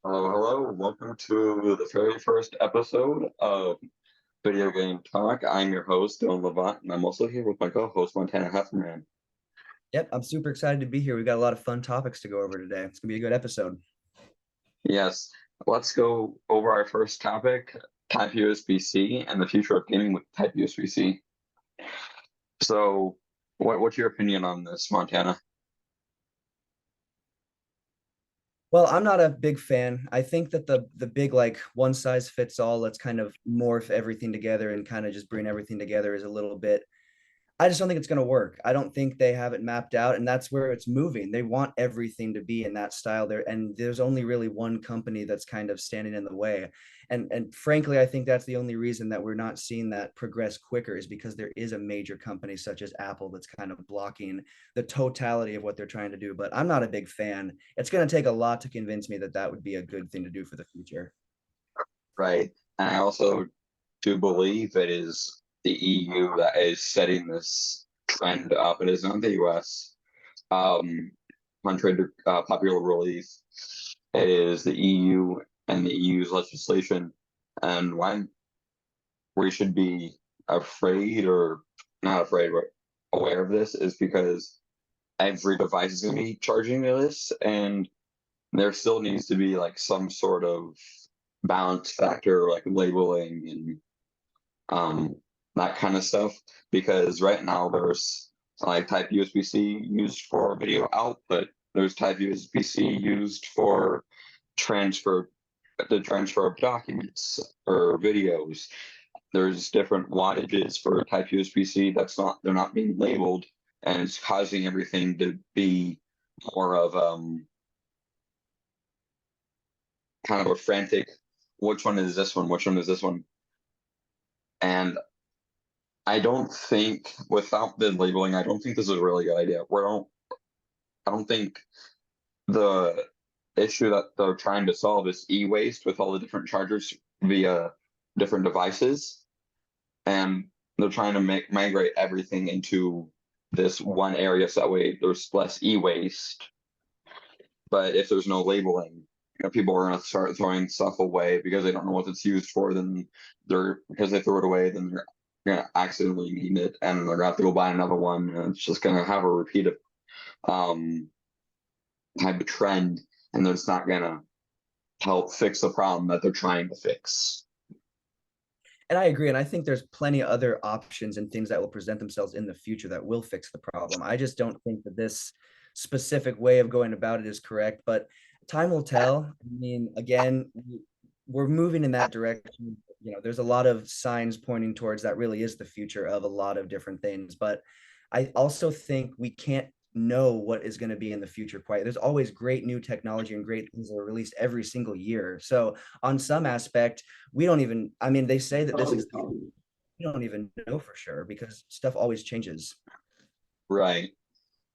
Hello. Welcome to the very first episode of Video Game Talk. I'm your host, Dylan Levant, and I'm also here with my co-host, Montana Heffernan. Yep, I'm super excited to be here. We've got a lot of fun topics to go over today. It's gonna be a good episode. Yes, let's go over our first topic, Type USB-C and the future of gaming with Type USB-C. So, what's your opinion on this, Montana? Well, I'm not a big fan. I think that the big like one size fits all, let's kind of morph everything together and kind of just bring everything together is a little bit. I just don't think it's going to work. I don't think they have it mapped out, and that's where it's moving. They want everything to be in that style there, and there's only really one company that's kind of standing in the way. And frankly, I think that's the only reason that we're not seeing that progress quicker is because there is a major company such as Apple that's kind of blocking the totality of what they're trying to do. But I'm not a big fan. It's going to take a lot to convince me that that would be a good thing to do for the future. Right. And I also do believe it is the EU that is setting this trend up. It is not the US. Contrary to popular belief, it is the EU and the EU's legislation. And why we should be afraid or not afraid, but aware of this is because every device is going to be charging this, and there still needs to be like some sort of balance factor, like labeling and that kind of stuff. Because right now there's like Type USB-C used for video output. There's Type USB-C used for transfer the transfer of documents or videos. There's different wattages for Type USB-C they're not being labeled, and it's causing everything to be more of kind of a frantic. Which one is this one? Which one is this one? And I don't think without the labeling, I don't think this is a really good idea. I don't think the issue that they're trying to solve is e-waste with all the different chargers via different devices, and they're trying to migrate everything into this one area so that way there's less e-waste. But if there's no labeling, people are going to start throwing stuff away because they don't know what it's used for. Then because they throw it away, then they're going to accidentally need it, and they're going to have to go buy another one, and it's just going to have a repeated um, type of trend, and it's not going to help fix the problem that they're trying to fix. And I agree. And I think there's plenty of other options and things that will present themselves in the future that will fix the problem. I just don't think that this specific way of going about it is correct, but time will tell. I mean, again, we're moving in that direction. There's a lot of signs pointing towards that really is the future of a lot of different things. But I also think we can't know what is going to be in the future quite. There's always great new technology and great things that are released every single year. So on some aspect, we don't even, I mean, they say that this is, we don't even know for sure because stuff always changes. Right.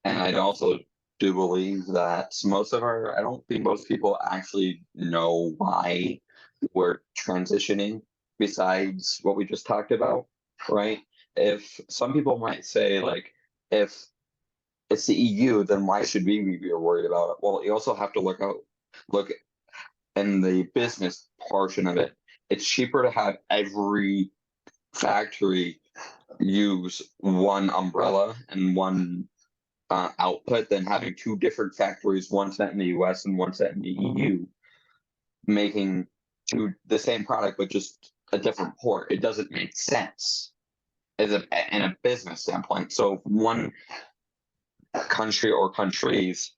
And I also do believe that I don't think most people actually know why we're transitioning besides what we just talked about, right? If some people might say, like, if it's the EU, then why should we be worried about it? Well, you also have to look in the business portion of it. It's cheaper to have every factory use one umbrella and one output than having two different factories, one set in the US and one set in the EU, making the same product but just a different port. It doesn't make sense in a business standpoint. So if one country or countries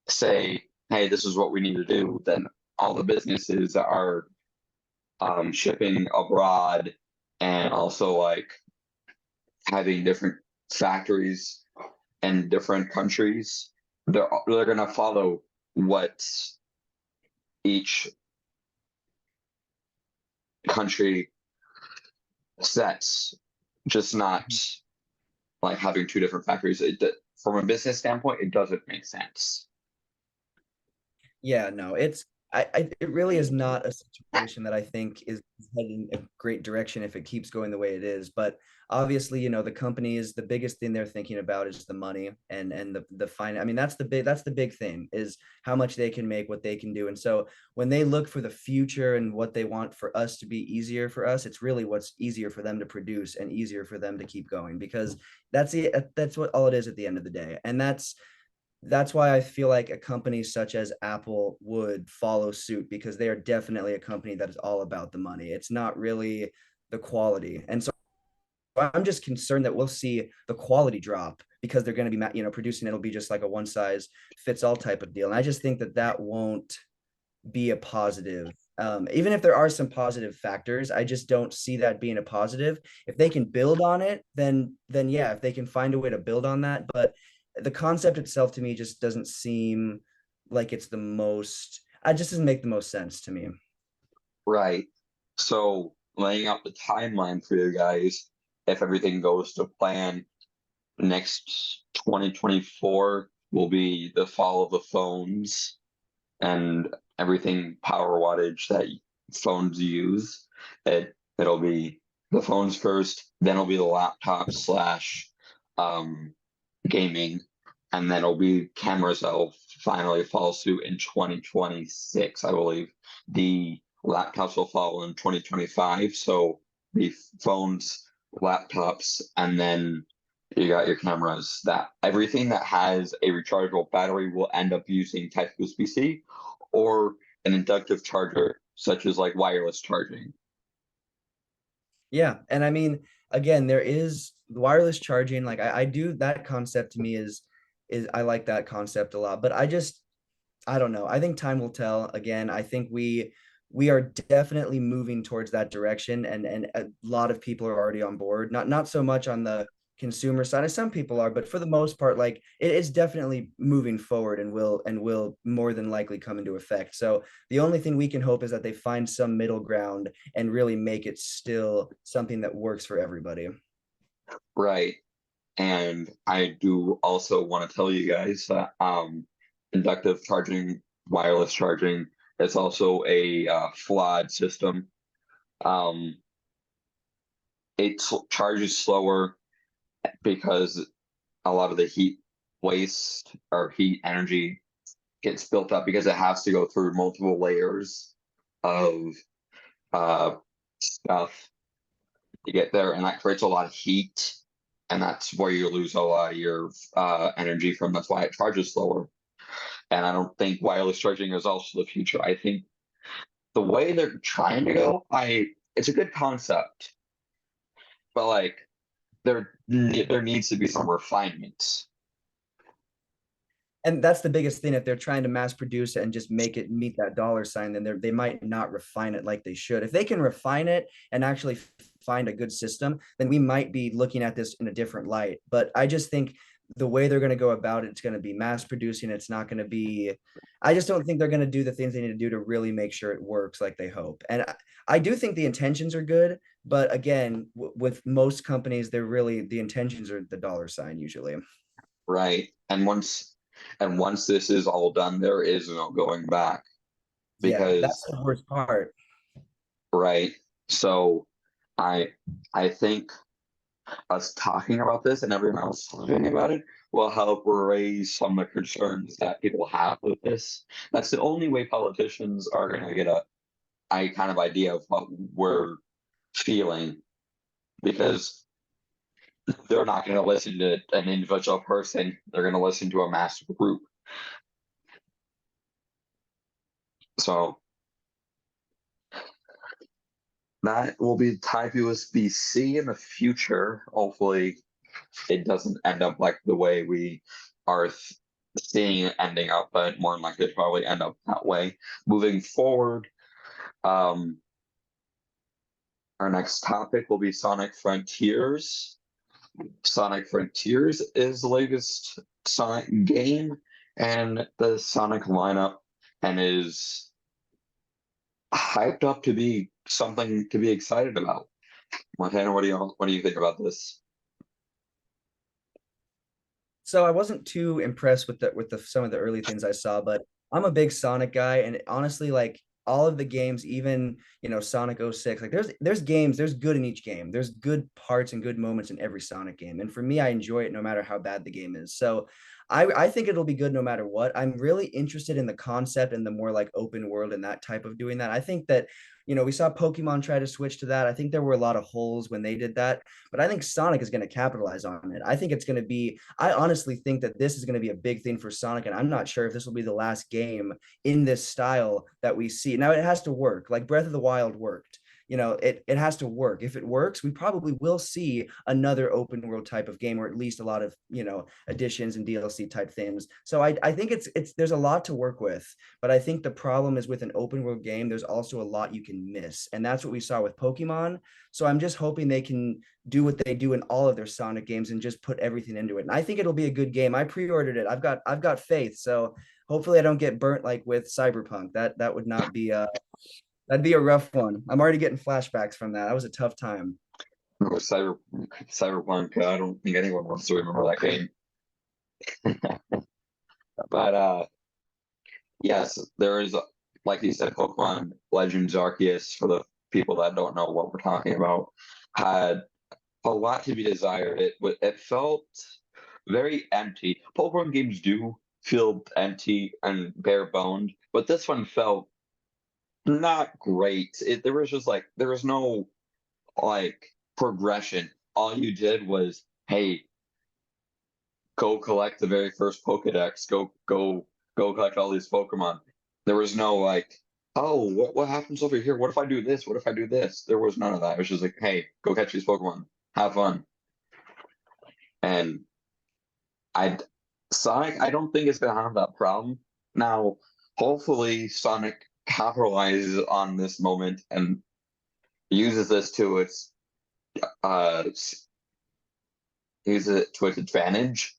say, "Hey, this is what we need to do," then all the businesses that are shipping abroad and also like having different factories in different countries, they're gonna follow what each country sets, just not like having two different factories. From a business standpoint, it doesn't make sense. Yeah, no, it really is not a situation that I think is heading a great direction if it keeps going the way it is. But obviously, the companies, the biggest thing they're thinking about is the money and the fine. I mean, that's the big thing is how much they can make, what they can do. And so when they look for the future and what they want for us to be easier for us, it's really what's easier for them to produce and easier for them to keep going because that's what all it is at the end of the day. And that's why I feel like a company such as Apple would follow suit because they are definitely a company that is all about the money. It's not really the quality. And so I'm just concerned that we'll see the quality drop because they're going to be, producing it'll be just like a one size fits all type of deal. And I just think that that won't be a positive. Even if there are some positive factors, I just don't see that being a positive. If they can build on it, then yeah, if they can find a way to build on that. But the concept itself to me just doesn't seem like it's the most. It just doesn't make the most sense to me. Right. So laying out the timeline for you guys, if everything goes to plan, next 2024 will be the fall of the phones and everything power wattage that phones use. It'll be the phones first, then it'll be the laptop slash um gaming, and then it'll be cameras that'll finally follow suit in 2026, I believe. The laptops will follow in 2025. So the phones, laptops, and then you got your cameras. That everything that has a rechargeable battery will end up using Type USB-C or an inductive charger, such as like wireless charging. Yeah, and I mean, again, there is wireless charging. Like I do that concept to me is I like that concept a lot. But I don't know. I think time will tell. Again, I think we are definitely moving towards that direction, and a lot of people are already on board. Not so much on the consumer side, as some people are, but for the most part, like it is definitely moving forward and will more than likely come into effect. So the only thing we can hope is that they find some middle ground and really make it still something that works for everybody. Right. And I do also want to tell you guys that inductive charging, wireless charging, is also a flawed system. Um, it charges slower because a lot of the heat waste or heat energy gets built up because it has to go through multiple layers of uh, stuff to get there, and that creates a lot of heat, and that's where you lose a lot of your energy from. That's why it charges slower. And I don't think wireless charging is also the future. I think the way they're trying to go, I it's a good concept, but like there needs to be some refinements. And that's the biggest thing. If they're trying to mass produce it and just make it meet that dollar sign, then they might not refine it like they should. If they can refine it and actually find a good system, then we might be looking at this in a different light. But I just think the way they're going to go about it, it's going to be mass producing. It's not going to be. I just don't think they're going to do the things they need to do to really make sure it works like they hope. And I do think the intentions are good, but again, with most companies, they're really the intentions are the dollar sign usually. Right. And once this is all done, there is no going back Yeah, that's because the worst part. right. So I I think us talking about this and everyone else talking about it will help raise some of the concerns that people have with this. That's the only way politicians are going to get a kind of idea of what we're feeling, because they're not going to listen to an individual person. They're going to listen to a massive group. So that will be Type USB-C in the future. Hopefully, it doesn't end up like the way we are seeing it ending up, but more than likely it probably end up that way. Moving forward, um, our next topic will be Sonic Frontiers. Sonic Frontiers is the latest Sonic game and the Sonic lineup, and is hyped up to be something to be excited about. Montana, what do you think about this? So I wasn't too impressed with the some of the early things I saw, but I'm a big Sonic guy, and honestly, like all of the games, even Sonic '06, like there's games, there's good in each game. There's good parts and good moments in every Sonic game. And for me, I enjoy it no matter how bad the game is. So I think it'll be good no matter what. I'm really interested in the concept and the more like open world and that type of doing that. I think that, we saw Pokemon try to switch to that. I think there were a lot of holes when they did that, but I think Sonic is going to capitalize on it. I think it's going to be, I honestly think that this is going to be a big thing for Sonic, and I'm not sure if this will be the last game in this style that we see. Now it has to work. Like Breath of the Wild worked. It has to work. If it works, we probably will see another open world type of game, or at least a lot of additions and DLC type things. So I think it's there's a lot to work with, but I think the problem is with an open world game, there's also a lot you can miss, and that's what we saw with Pokemon. So I'm just hoping they can do what they do in all of their Sonic games and just put everything into it. And I think it'll be a good game. I pre-ordered it. I've got faith. So hopefully I don't get burnt like with Cyberpunk. That would not be that'd be a rough one. I'm already getting flashbacks from that. That was a tough time. With Cyberpunk, I don't think anyone wants to remember that game. But yes, there is, like you said, Pokemon Legends Arceus, for the people that don't know what we're talking about, had a lot to be desired. It felt very empty. Pokemon games do feel empty and bare boned, but this one felt not great. There was just like there was no like progression. All you did was, hey, go collect the very first Pokedex. Go collect all these Pokemon. There was no like, oh, what happens over here? What if I do this? What if I do this? There was none of that. It was just like, hey, go catch these Pokemon. Have fun. And I Sonic, I don't think it's gonna have that problem. Now, hopefully Sonic capitalizes on this moment and uses this to its uh uses it to its advantage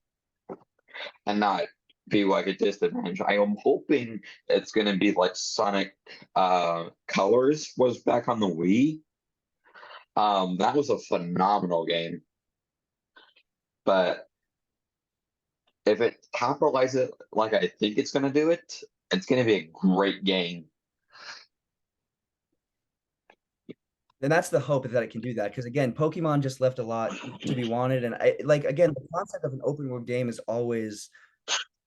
and not be like a disadvantage. I am hoping it's gonna be like Sonic Colors was back on the Wii. That was a phenomenal game. But if it capitalizes it like I think it's gonna do it, it's gonna be a great game. And that's the hope, is that it can do that. Because again, Pokemon just left a lot to be wanted. And I like, again, the concept of an open world game is always,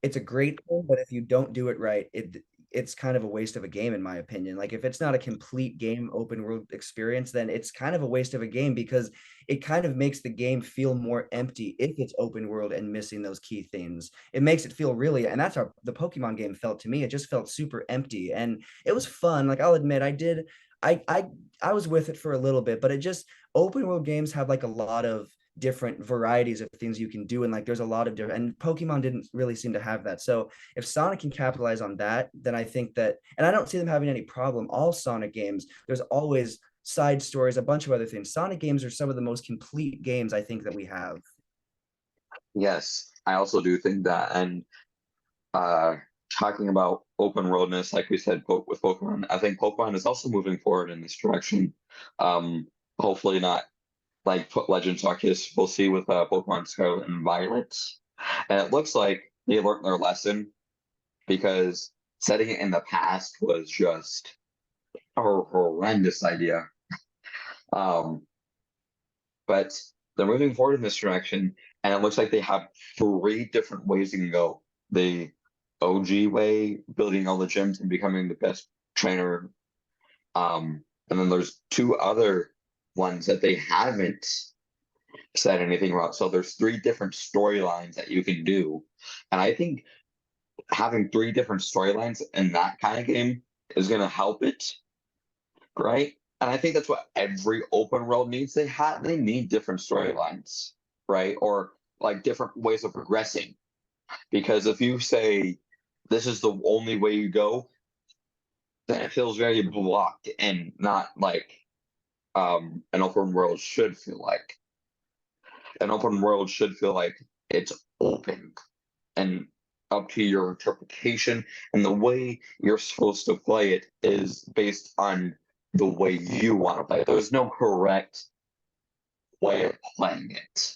it's a great thing, but if you don't do it right, it's kind of a waste of a game, in my opinion. Like if it's not a complete game open world experience, then it's kind of a waste of a game, because it kind of makes the game feel more empty if it's open world and missing those key things. It makes it feel really, and that's how the Pokemon game felt to me. It just felt super empty, and it was fun. Like I'll admit, I I I was with it for a little bit, but it just, open world games have like a lot of different varieties of things you can do, and like there's a lot of different, and Pokemon didn't really seem to have that. So if Sonic can capitalize on that, then I think that, and I don't see them having any problem. All Sonic games, there's always side stories, a bunch of other things. Sonic games are some of the most complete games I think that we have. Yes, I also do think that. And uh talking about open worldness, like we said, with Pokemon, I think Pokemon is also moving forward in this direction. Um, hopefully not like Legends Arceus. We'll see with Pokemon Scarlet and Violet, and it looks like they learned their lesson, because setting it in the past was just a horrendous idea. Um, but they're moving forward in this direction, and it looks like they have three different ways you can go. The OG way, building all the gyms and becoming the best trainer. And then there's two other ones that they haven't said anything about. So there's three different storylines that you can do. And I think having three different storylines in that kind of game is going to help it, right? And I think that's what every open world needs. They need different storylines, right? Or like different ways of progressing. Because if you say this is the only way you go, then it feels very blocked and not like an open world should feel like. An open world should feel like it's open and up to your interpretation, and the way you're supposed to play it is based on the way you want to play it. There's no correct way of playing it.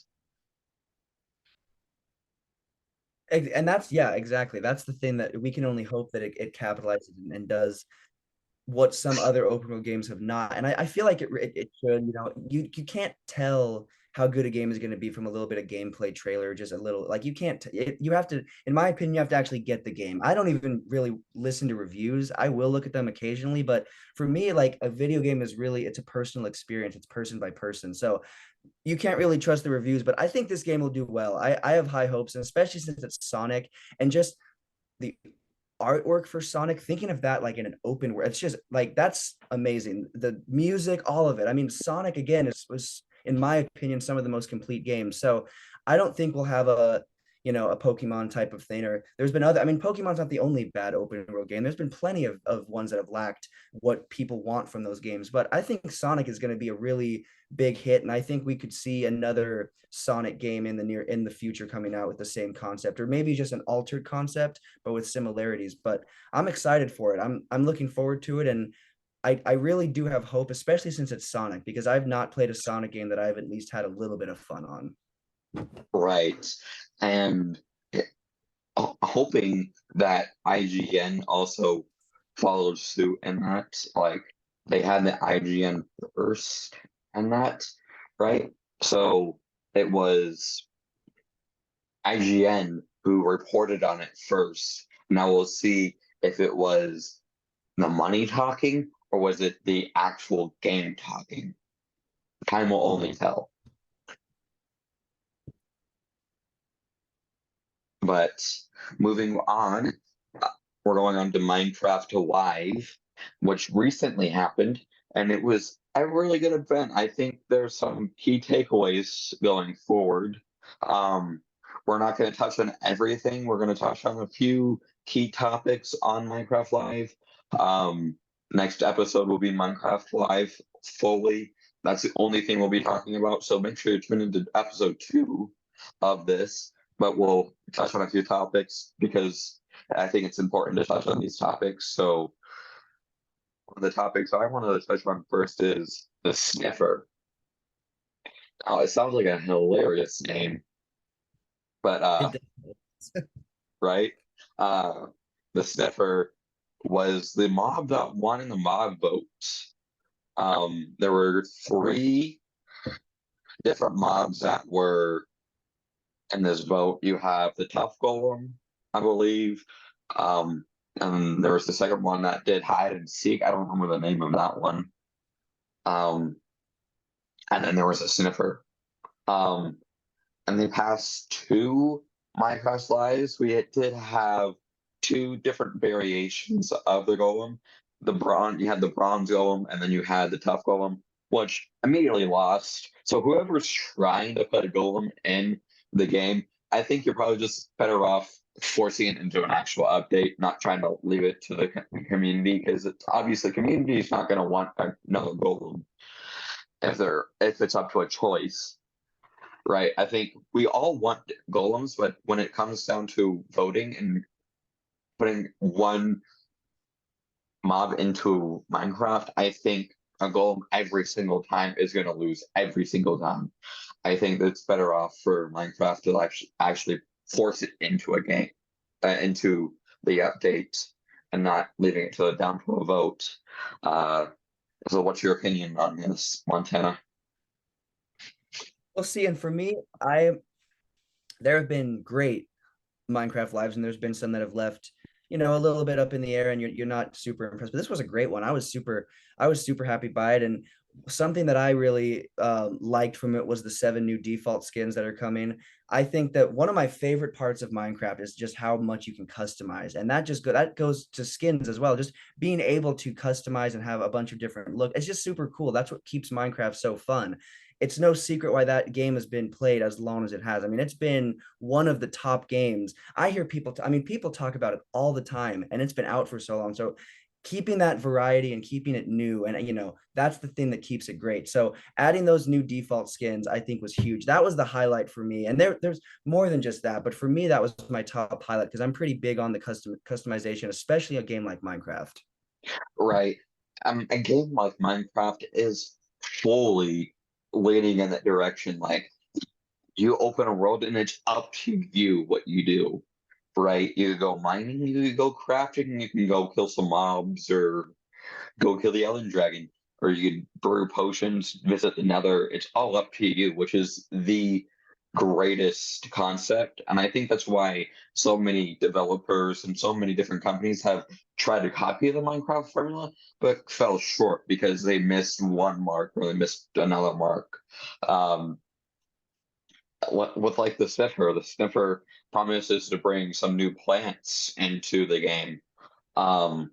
And that's, yeah, exactly. That's the thing that we can only hope that it capitalizes and does what some other open world games have not. And I feel like it should, you can't tell how good a game is going to be from a little bit of gameplay trailer, just a little, like, you can't, you have to, in my opinion, you have to actually get the game. I don't even really listen to reviews. I will look at them occasionally, but for me, like, a video game is really, it's a personal experience. It's person by person. So you can't really trust the reviews, but I think this game will do well. I have high hopes, and especially since it's Sonic and just the artwork for Sonic, thinking of that like in an open world, it's just like, that's amazing. The music, all of it. I mean, Sonic again was, in my opinion, some of the most complete games. So I don't think we'll have a Pokemon type of thing, or there's been other, I mean, Pokemon's not the only bad open world game. There's been plenty of ones that have lacked what people want from those games. But I think Sonic is going to be a really big hit, and I think we could see another Sonic game in the future coming out with the same concept, or maybe just an altered concept but with similarities. But I'm excited for it. I'm looking forward to it, and I really do have hope, especially since it's Sonic, because I've not played a Sonic game that I've at least had a little bit of fun on. Right. And hoping that IGN also follows suit in that. Like, they had the IGN first and that, right? So it was IGN who reported on it first. Now we'll see if it was the money talking or was it the actual game talking. Time will only tell. But moving on, we're going on to Minecraft Live, which recently happened, and it was a really good event. I think there's some key takeaways going forward. We're not going to touch on everything. We're going to touch on a few key topics on Minecraft Live. Next episode will be Minecraft Live fully. That's the only thing we'll be talking about. So make sure you tune into episode 2 of this. But we'll touch on a few topics because I think it's important to touch on these topics. So one of the topics I want to touch on first is the sniffer. Now, it sounds like a hilarious name, but It, right? Uh, the sniffer was the mob that won in the mob votes. There were 3 different mobs that were in this vote. You have the tough golem, I believe. And there was the second one that did hide and seek. I don't remember the name of that one. Um, and then there was a sniffer. Um, and the past 2 Minecraft lives, we did have 2 different variations of the golem. You had the bronze golem, and then you had the tough golem, which immediately lost. So whoever's trying to put a golem in the game, I think you're probably just better off forcing it into an actual update, not trying to leave it to the community, because it's obviously the community is not going to want another golem if it's up to a choice, right? I think we all want golems, but when it comes down to voting and putting one mob into Minecraft, I think a golem every single time is going to lose every single time. I think it's better off for Minecraft to actually force it into a game, into the update, and not leaving it down to a vote. So, what's your opinion on this, Montana? we'll see. And for me, there have been great Minecraft lives, and there's been some that have left, a little bit up in the air, and you're not super impressed. But this was a great one. I was super happy by it, and something that I really liked from it was the 7 new default skins that are coming. I think that one of my favorite parts of Minecraft is just how much you can customize, and that goes to skins as well. Just being able to customize and have a bunch of different look, it's just super cool. That's what keeps Minecraft so fun. It's no secret why that game has been played as long as it has. I mean, it's been one of the top games. I hear people talk about it all the time, and it's been out for so long. So keeping that variety and keeping it new, and that's the thing that keeps it great. So adding those new default skins, I think, was huge. That was the highlight for me, and there's more than just that, but for me that was my top highlight, because I'm pretty big on the customization, especially a game like Minecraft. Right. A game like Minecraft is fully leaning in that direction. Like, you open a world and it's up to you what you do. right? You could go mining, you could go crafting, you can go kill some mobs, or go kill the Ellen Dragon, or you could brew potions, visit the Nether. It's all up to you, which is the greatest concept. And I think that's why so many developers and so many different companies have tried to copy the Minecraft formula, but fell short because they missed one mark or they missed another mark. Um, with like the sniffer promises to bring some new plants into the game. Um,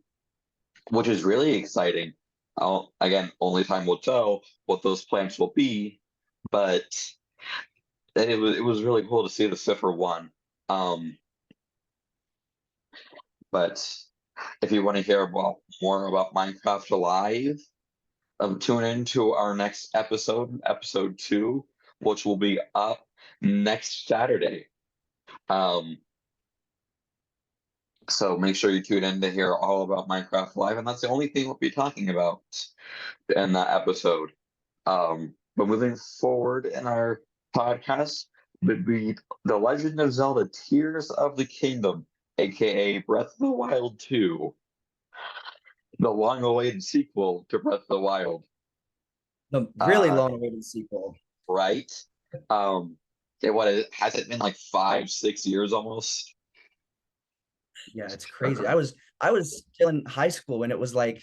which is really exciting. Again, only time will tell what those plants will be, but it was really cool to see the Cipher one. Um, but if you want to hear about more about Minecraft Live, tune in to our next episode, episode 2, which will be up next Saturday. Um, so make sure you tune in to hear all about Minecraft Live, and that's the only thing we'll be talking about in that episode. But moving forward in our podcast would be The Legend of Zelda Tears of the Kingdom, aka Breath of the Wild 2, the long awaited sequel to Breath of the Wild. The really Uh, long awaited sequel. right? Um, has it been like 5, 6 years almost? Yeah, it's crazy. I was still in high school when it was like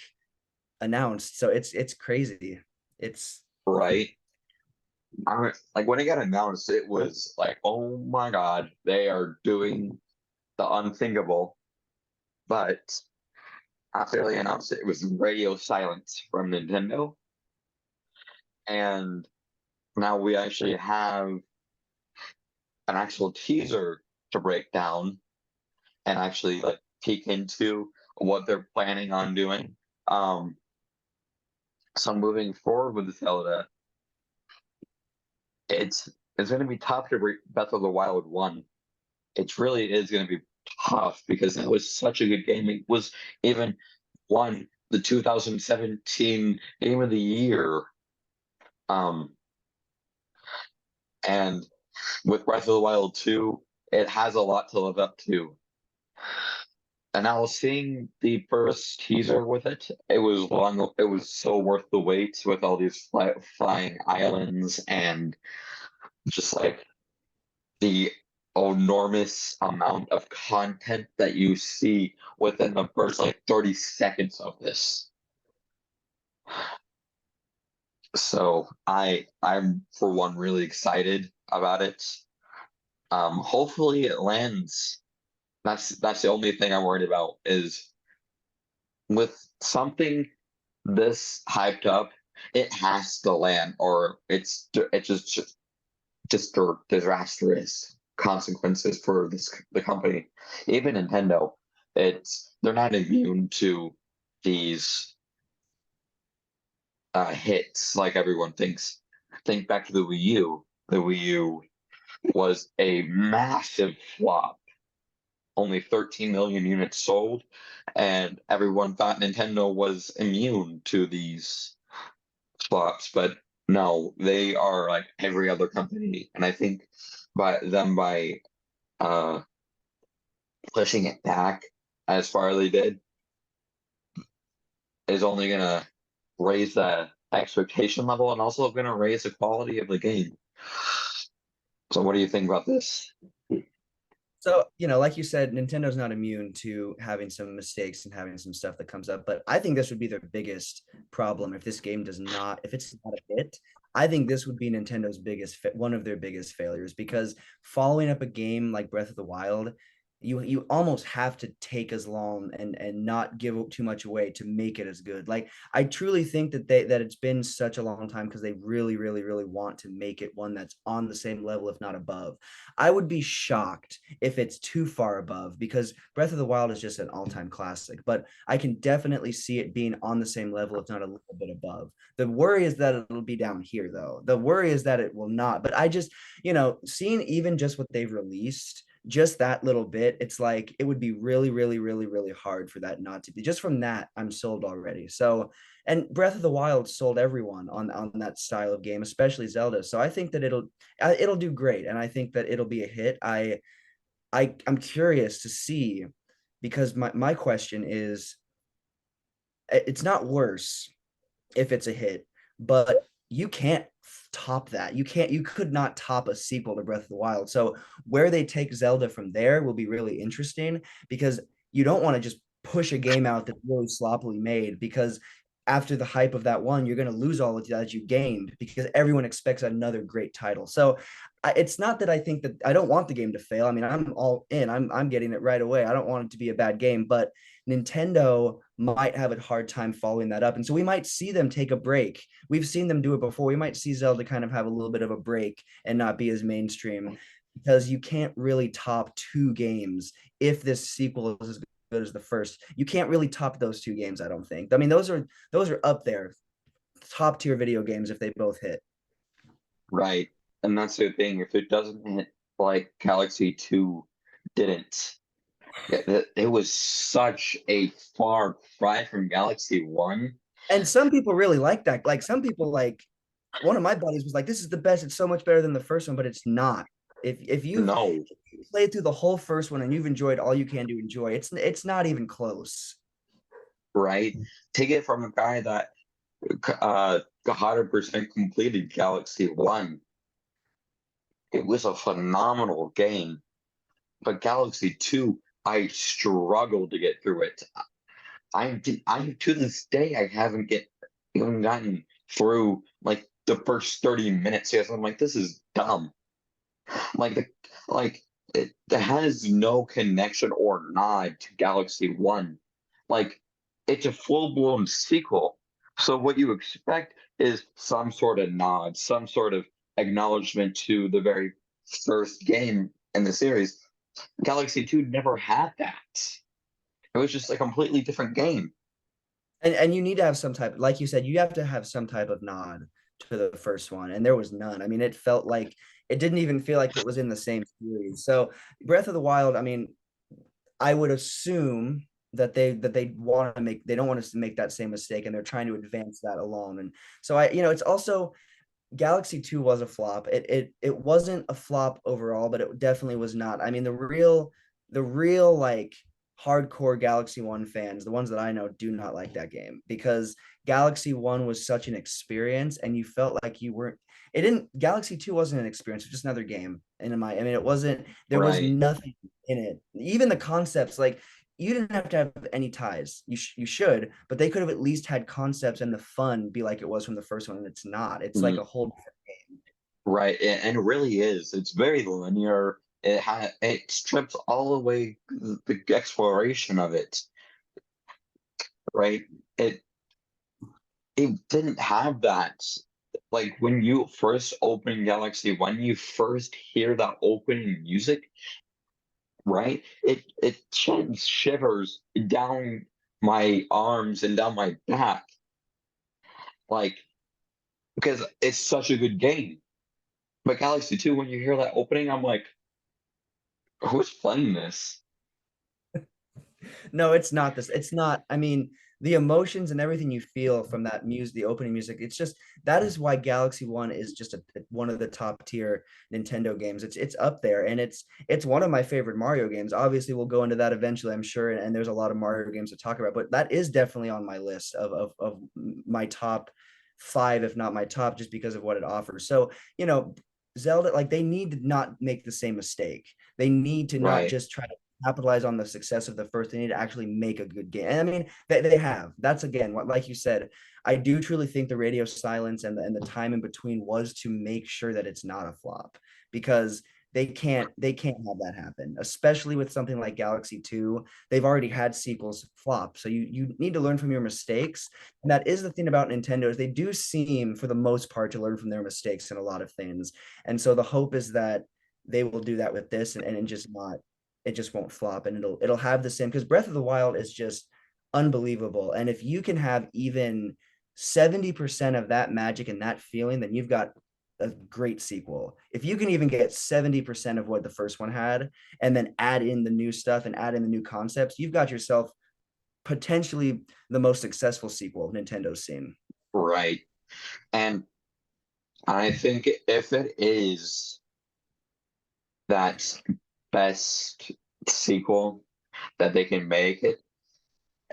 announced, so it's crazy. It's Right? Like when it got announced, it was like, oh my God, they are doing the unthinkable. But after they announced it, it was radio silence from Nintendo. And now we actually have an actual teaser to break down and actually like peek into what they're planning on doing. Um, so moving forward with Zelda, it's going to be tough to break Breath of the Wild 1. It really is going to be tough because that was such a good game. It was even won the 2017 Game of the Year. Um, and with Breath of the Wild 2, it has a lot to live up to. And I was seeing the first teaser with it. It was long. It was so worth the wait with all these flying islands and just like the enormous amount of content that you see within the first like 30 seconds of this. So I'm for one really excited about it. Hopefully it lands. That's the only thing I'm worried about is with something this hyped up, it has to land, or it's just disastrous consequences for the company. Even Nintendo, they're not immune to these hits like everyone thinks. Think back to the Wii U. The Wii U was a massive flop, only 13 million units sold, and everyone thought Nintendo was immune to these flops, but no, they are like every other company, and I think by uh pushing it back as far as they did is only gonna raise the expectation level and also gonna raise the quality of the game. So what do you think about this? so, like you said, Nintendo's not immune to having some mistakes and having some stuff that comes up, but I think this would be their biggest problem if this game does not, if it's not a hit. I think this would be Nintendo's one of their biggest failures because following up a game like Breath of the Wild, you almost have to take as long and not give too much away to make it as good. Like I truly think that it's been such a long time because they really, really, really want to make it one that's on the same level, if not above. I would be shocked if it's too far above because Breath of the Wild is just an all-time classic, but I can definitely see it being on the same level, if not a little bit above. The worry is that it'll be down here though. The worry is that it will not. But I just, seeing even just what they've released, just that little bit, it's like it would be really, really, really, really hard for that not to be. Just from that, I'm sold already. So, and Breath of the Wild sold everyone on that style of game, especially Zelda. So I think that it'll do great, and I think that it'll be a hit. I'm curious to see, because my question is, it's not worse if it's a hit, but you can't top that. You could not top a sequel to Breath of the Wild. So where they take Zelda from there will be really interesting, because you don't want to just push a game out that's really sloppily made, because after the hype of that one, you're going to lose all of that you gained, because everyone expects another great title. So it's not that I think that I don't want the game to fail. I mean, I'm all in. I'm getting it right away. I don't want it to be a bad game, but Nintendo might have a hard time following that up. And so we might see them take a break. We've seen them do it before. We might see Zelda kind of have a little bit of a break and not be as mainstream, because you can't really top two games if this sequel is as good as the first. You can't really top those two games, I don't think. I mean, those are up there, top tier video games if they both hit. Right. And that's the thing. If it doesn't hit like Galaxy 2 didn't, it was such a far cry from Galaxy 1. And some people really like that. Like some people like one of my buddies was like, "This is the best. It's so much better than the first one," but it's not. If you've No, played through the whole first one and you've enjoyed all you can to enjoy, it's not even close. right? Take it from a guy that 100% completed Galaxy 1. It was a phenomenal game. But Galaxy 2, I struggled to get through it. I to this day I haven't even gotten through like the first 30 minutes. Yes, I'm like, this is dumb. Like it has no connection or nod to Galaxy One. Like it's a full-blown sequel. So what you expect is some sort of nod, some sort of acknowledgement to the very first game in the series. Galaxy 2 never had that. It was just a completely different game. And you need to have some type, like you said, you have to have some type of nod to the first one, and there was none. I mean, it felt like it didn't even feel like it was in the same series. So Breath of the Wild, I mean, I would assume that they want to make, they don't want us to make that same mistake, and they're trying to advance that along. And so it's also, Galaxy 2 was a flop. It wasn't a flop overall, but it definitely was not. I mean, the real like hardcore Galaxy 1 fans, the ones that I know, do not like that game, because Galaxy 1 was such an experience, and you felt like you weren't, it didn't, Galaxy 2 wasn't an experience, it was just another game. I mean, it wasn't, there was Right. nothing in it. Even the concepts, like, you didn't have to have any ties. You should, but they could have at least had concepts and the fun be like it was from the first one, and it's not. It's like Mm, a whole different game. right. And it really is. It's very linear. It strips all away the exploration of it. Right. It it didn't have that. Like when you first open Galaxy, when you first hear that opening music, right? It sends shivers down my arms and down my back, like because it's such a good game. But Galaxy 2, when you hear that opening, I'm like, who's playing this? No, it's not this. It's not. I mean, the emotions and everything you feel from that music, the opening music, it's just, that is why Galaxy 1 is just one of the top tier Nintendo games. It's up there, and it's one of my favorite Mario games. Obviously, we'll go into that eventually, I'm sure, and there's a lot of Mario games to talk about, but that is definitely on my list of my top five, if not my top, just because of what it offers. So, Zelda, like, they need to not make the same mistake. They need to not Right. just try to capitalize on the success of the first. They need to actually make a good game. And I mean, they have. That's, again, what, like you said, I do truly think the radio silence and the time in between was to make sure that it's not a flop, because they can't have that happen, especially with something like Galaxy 2. They've already had sequels flop. So you need to learn from your mistakes. And that is the thing about Nintendo, is they do seem, for the most part, to learn from their mistakes in a lot of things. And so the hope is that they will do that with this, and just not, it just won't flop, and it'll have the same, because Breath of the Wild is just unbelievable. And if you can have even 70% of that magic and that feeling, then you've got a great sequel. If you can even get 70% of what the first one had, and then add in the new stuff and add in the new concepts, you've got yourself potentially the most successful sequel Nintendo's seen. Right. And I think if it is that best sequel that they can make.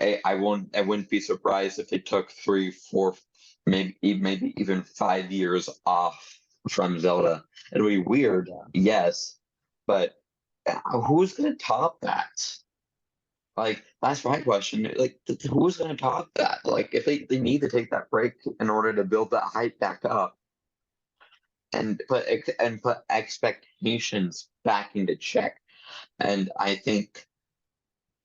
I wouldn't be surprised if it took 3, 4, maybe even 5 years off from Zelda. It'll be weird, Yeah. yes, but who's gonna top that? Like, that's my question. Like, who's gonna top that? Like, if they need to take that break in order to build that hype back up and put expectations back into check. And I think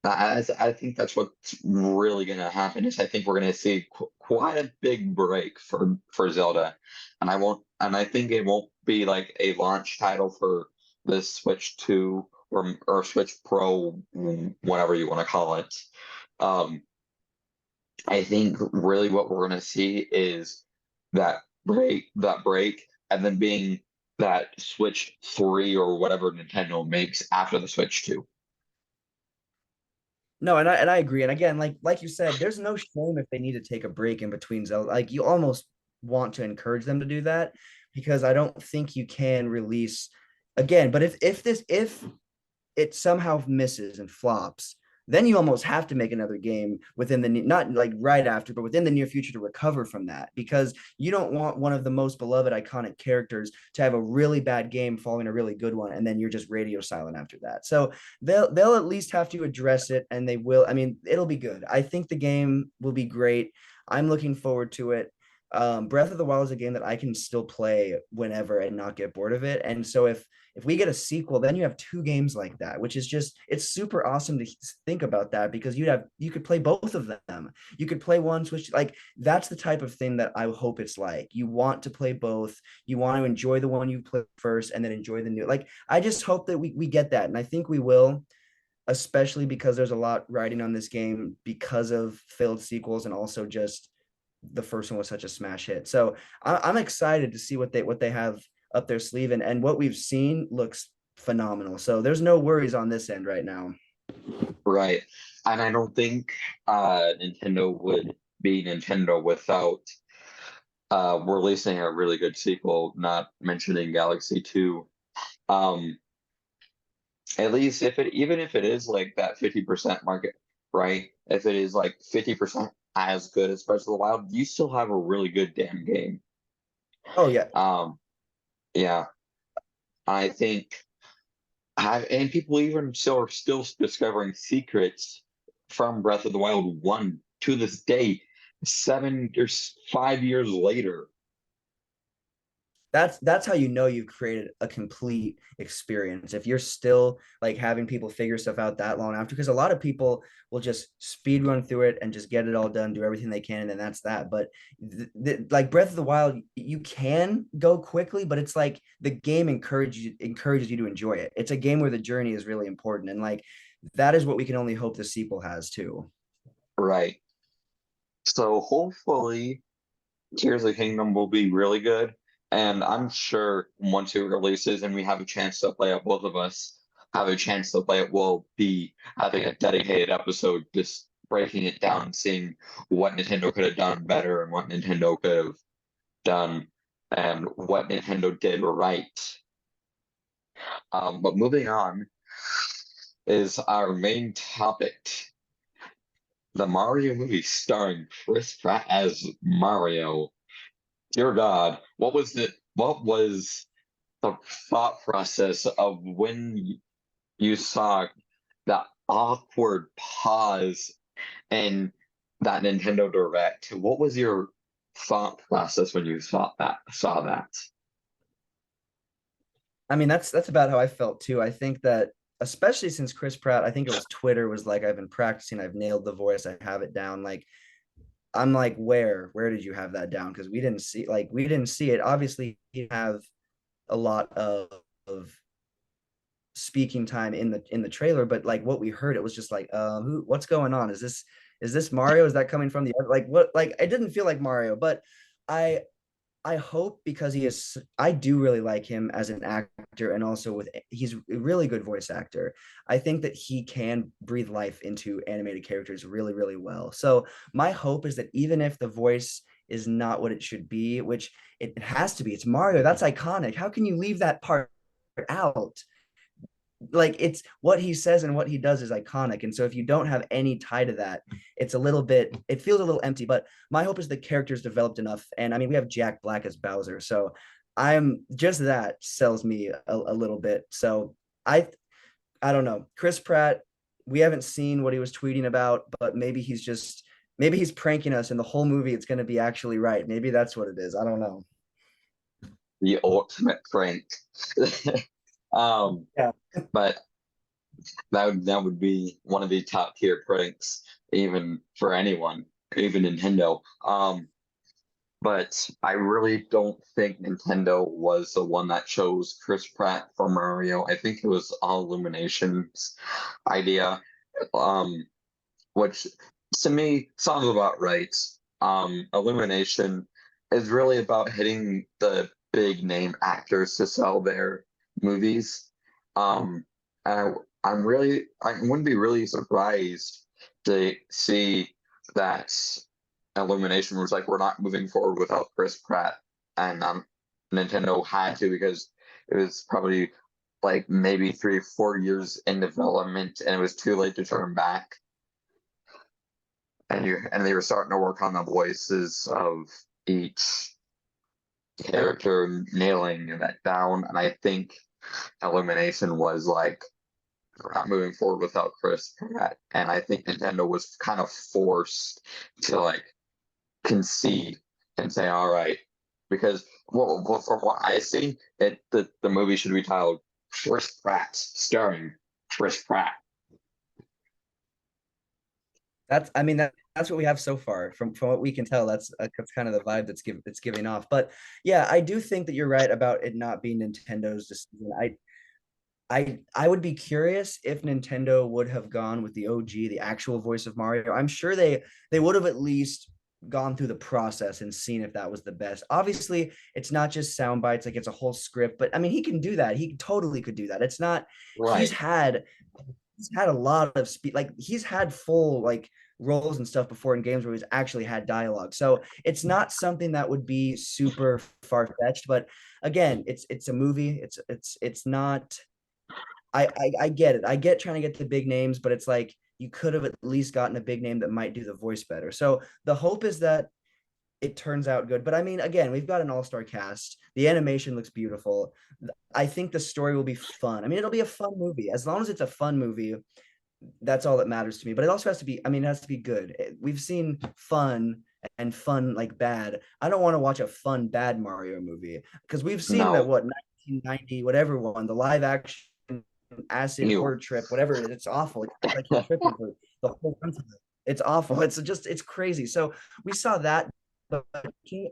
that's what's really going to happen is I think we're going to see quite a big break for Zelda, and I think it won't be like a launch title for the Switch 2 or Switch Pro, whatever you want to call it. Um, I think really what we're going to see is that break, and then being that Switch 3 or whatever Nintendo makes after the Switch 2. No, and I agree. And again, like you said, there's no shame if they need to take a break in between Zelda. Like you almost want to encourage them to do that because I don't think you can release again. But if it somehow misses and flops, then you almost have to make another game within the not like right after, but within the near future to recover from that because you don't want one of the most beloved iconic characters to have a really bad game following a really good one and then you're just radio silent after that. So they'll at least have to address it and they will. I mean, it'll be good. I think the game will be great. I'm looking forward to it. Breath of the Wild is a game that I can still play whenever and not get bored of it. And so if we get a sequel, then you have two games like that, which is just it's super awesome to think about that because you could play both of them. You could play one switch like that's the type of thing that I hope it's like. You want to play both. You want to enjoy the one you play first and then enjoy the new. Like I just hope that we get that, and I think we will. Especially because there's a lot riding on this game because of failed sequels and also just the first one was such a smash hit. So I'm excited to see what they have up their sleeve and what we've seen looks phenomenal. So there's no worries on this end right now. Right. And I don't think Nintendo would be Nintendo without releasing a really good sequel, not mentioning Galaxy 2. Um, at least if it even if it is like that 50% market, right? If it is like 50% as good as Breath of the Wild, you still have a really good damn game. Oh yeah. Um, yeah. I think and people even still are still discovering secrets from Breath of the Wild 1 to this day, 5 years later. That's how you know you've created a complete experience if you're still like having people figure stuff out that long after because a lot of people will just speed run through it and just get it all done, do everything they can, and then that's that. But like Breath of the Wild, you can go quickly, but it's like the game encourages you to enjoy it. It's a game where the journey is really important, and like that is what we can only hope the sequel has too. Right. So hopefully Tears of the Kingdom will be really good. And I'm sure once it releases and we have a chance to play it, both of us have a chance to play it, we'll be having a dedicated episode just breaking it down, seeing what Nintendo could have done better and what Nintendo could have done and what Nintendo did right. But moving on is our main topic, the Mario movie starring Chris Pratt as Mario. Dear God, what was the thought process of when you saw that awkward pause in that Nintendo Direct? What was your thought process when you saw that? I mean, that's about how I felt too. I think that especially since Chris Pratt, I think it was Twitter was like, I've been practicing, I've nailed the voice, I have it down. Like, I'm like, where did you have that down? Because we didn't see it. Obviously, you have a lot of speaking time in the trailer, but like what we heard, it was just like, what's going on? Is this Mario? Is that coming from the like what like it didn't feel like Mario, but I I hope because I do really like him as an actor and also he's a really good voice actor. I think that he can breathe life into animated characters really, really well. So my hope is that even if the voice is not what it should be, which it has to be, it's Mario, that's iconic. How can you leave that part out? like it's what he says and what he does is iconic. And so if you don't have any tie to that, it's a little bit, it feels a little empty. But my hope is the character's developed enough. And I mean, we have Jack Black as Bowser. So I'm just that sells me a little bit. So I I don't know. Chris Pratt, we haven't seen what he was tweeting about, but maybe he's pranking us and the whole movie it's gonna be actually right. Maybe that's what it is. I don't know. The ultimate prank. um, Yeah. but that would be one of the top tier pranks, even for anyone, even Nintendo. But I really don't think Nintendo was the one that chose Chris Pratt for Mario. I think it was all Illumination's idea, um, which to me sounds about right. Illumination is really about hitting the big name actors to sell their movies. Um, and I wouldn't be really surprised to see that Illumination was like, we're not moving forward without Chris Pratt, and Nintendo had to because it was probably like maybe 3 or 4 years in development, and it was too late to turn back. And they were starting to work on the voices of each character, nailing that down. And I think Illumination was like, we're not moving forward without Chris Pratt, and I think Nintendo was kind of forced to like concede and say, all right, because well, from what I see, the movie should be titled Chris Pratt, starring Chris Pratt. I mean that's what we have so far from what we can tell. That's kind of the vibe that's giving off. But yeah, I do think that you're right about it not being Nintendo's decision. I would be curious if Nintendo would have gone with the OG, the actual voice of Mario. I'm sure they would have at least gone through the process and seen if that was the best. Obviously, it's not just sound bites, like it's a whole script, but I mean, he can do that. He totally could do that. It's not he's Right. had he's had a lot of speed, like he's had full like roles and stuff before in games where he's actually had dialogue. So it's not something that would be super far-fetched, but again, it's a movie. It's not I get it. I get trying to get the big names, but it's like you could have at least gotten a big name that might do the voice better. So the hope is that it turns out good. But I mean, again, we've got an all-star cast. The animation looks beautiful. I think the story will be fun. I mean, it'll be a fun movie. As long as it's a fun movie, that's all that matters to me. But it also has to be, I mean, it has to be good. We've seen fun and fun like bad. I don't want to watch a fun bad Mario movie because we've seen the No. what 1990 whatever one, the live action acid You. horror trip, whatever it is. It's awful. It's like you're tripping for the whole run of it. It's awful. It's crazy. So we saw that, but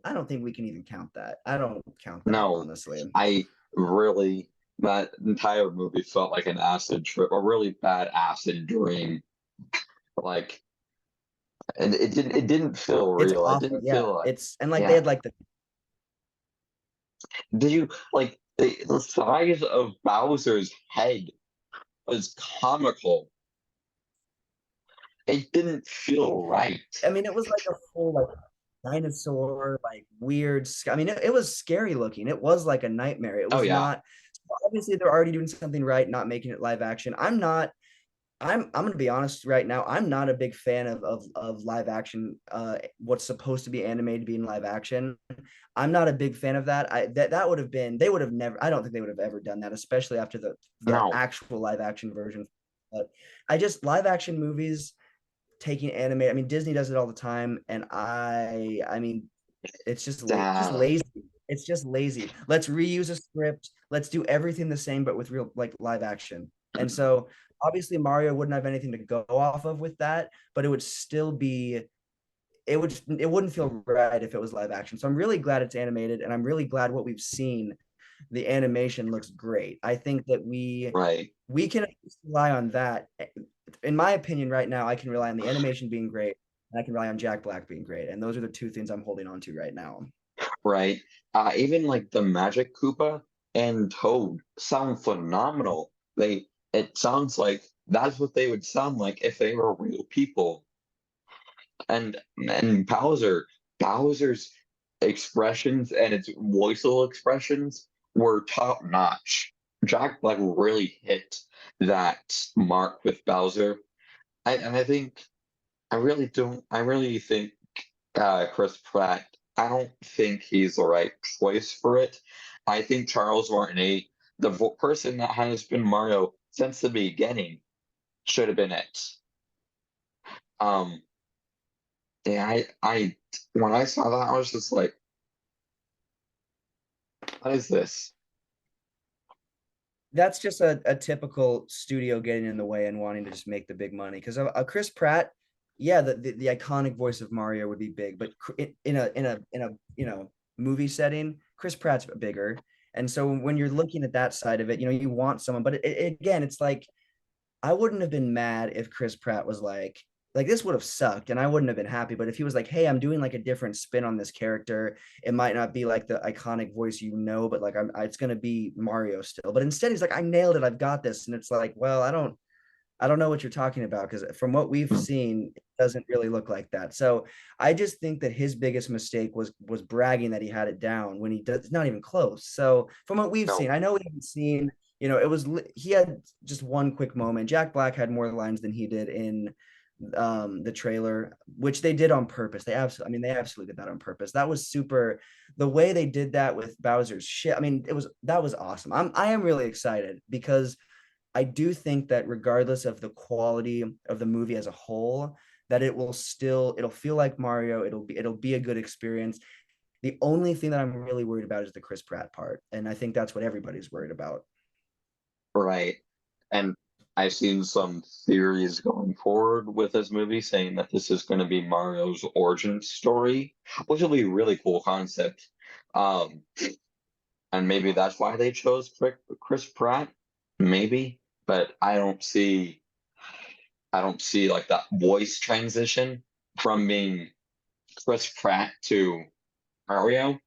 I don't think we can even count that. I don't count that No. honestly. I really that entire movie felt like an acid trip, a really bad acid dream. Like, and it didn't feel It's real. It awful. didn't Yeah. feel like, It's and like they yeah. had like the Did you like the size of Bowser's head was comical. It didn't feel right. I mean, it was like a full like dinosaur, like weird. I mean, it was scary looking. It was like a nightmare. It Oh was yeah. not. Obviously, they're already doing something right, not making it live action. I'm not. I'm gonna be honest right now. I'm not a big fan of live action. What's supposed to be animated being live action. I'm not a big fan of that. That would have been. They would have never. I don't think they would have ever done that, especially after the No. actual live action version. But I just live action movies taking anime. I mean, Disney does it all the time, and I mean, it's just Uh, lazy. It's just lazy. Let's reuse a script. Let's do everything the same, but with real like live action. And so obviously Mario wouldn't have anything to go off of with that, but it would still be it wouldn't feel right if it was live action. So I'm really glad it's animated, and I'm really glad what we've seen. The animation looks great. I think that right. we can rely on that. In my opinion, right now, I can rely on the animation being great, and I can rely on Jack Black being great. And those are the two things I'm holding on to right now. Right. Even like the Magic Koopa and Toad sound phenomenal. It sounds like that's what they would sound like if they were real people. And Bowser's expressions and its voiceable expressions were top notch. Jack Black really hit that mark with Bowser. And I think I really think Chris Pratt, I don't think he's the right choice for it. I think Charles Martinet, person that has been Mario since the beginning, should have been it. Um, yeah, when I saw that, I was just like, what is this? That's just a typical studio getting in the way and wanting to just make the big money. Because a Chris Pratt, yeah, the iconic voice of Mario would be big, but in a movie setting, Chris Pratt's bigger. And so when you're looking at that side of it, you want someone, but again, it's like I wouldn't have been mad if Chris Pratt was like this would have sucked and I wouldn't have been happy. But if he was like, hey, I'm doing like a different spin on this character, it might not be like the iconic voice, but like it's gonna be Mario still. But instead he's like, I nailed it, I've got this. And it's like, well, I don't know what you're talking about because from what we've seen, it doesn't really look like that. So I just think that his biggest mistake was bragging that he had it down when he does it's not even close. So from what we've seen, No, I know we haven't seen, he had just one quick moment. Jack Black had more lines than he did in the trailer, which they did on purpose. They absolutely did that on purpose. That was super. The way they did that with Bowser's shit, that was awesome. I am really excited because I do think that regardless of the quality of the movie as a whole, that it'll feel like Mario. It'll be a good experience. The only thing that I'm really worried about is the Chris Pratt part, and I think that's what everybody's worried about. right. And I've seen some theories going forward with this movie saying that this is going to be Mario's origin story, which will be a really cool concept. Um, and maybe that's why they chose Chris Pratt, maybe, but I don't see like that voice transition from being Chris Pratt to Mario.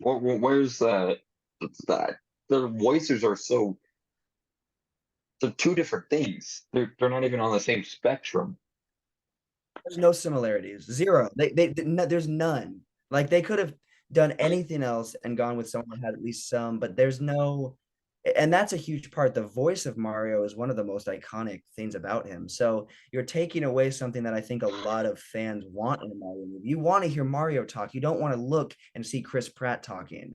Where's that? Their voices are they're two different things. They're not even on the same spectrum. There's no similarities, zero. There's none. Like they could have done anything else and gone with someone that had at least some, but there's no, and that's a huge part. The voice of Mario is one of the most iconic things about him. So you're taking away something that I think a lot of fans want in a Mario movie. You want to hear Mario talk. You don't want to look and see Chris Pratt talking.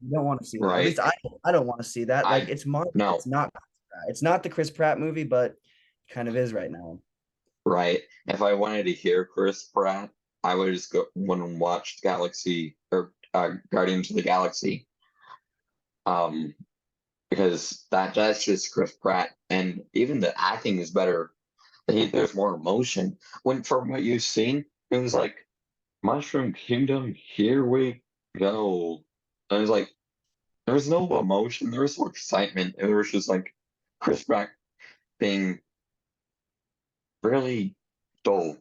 You don't want to see that. At Right. least I don't want to see that. Like I it's Mario. no, It's not the Chris Pratt movie, but it kind of is right now. right. If I wanted to hear Chris Pratt, I would just go when and watch Galaxy or Guardians of the Galaxy. Um, because that's just Chris Pratt, and even the acting is better. There's more emotion. When from what you've seen, it was like Mushroom Kingdom, here we go. And it was like there was no emotion, there was no excitement. It was just like Chris Pratt being really dull.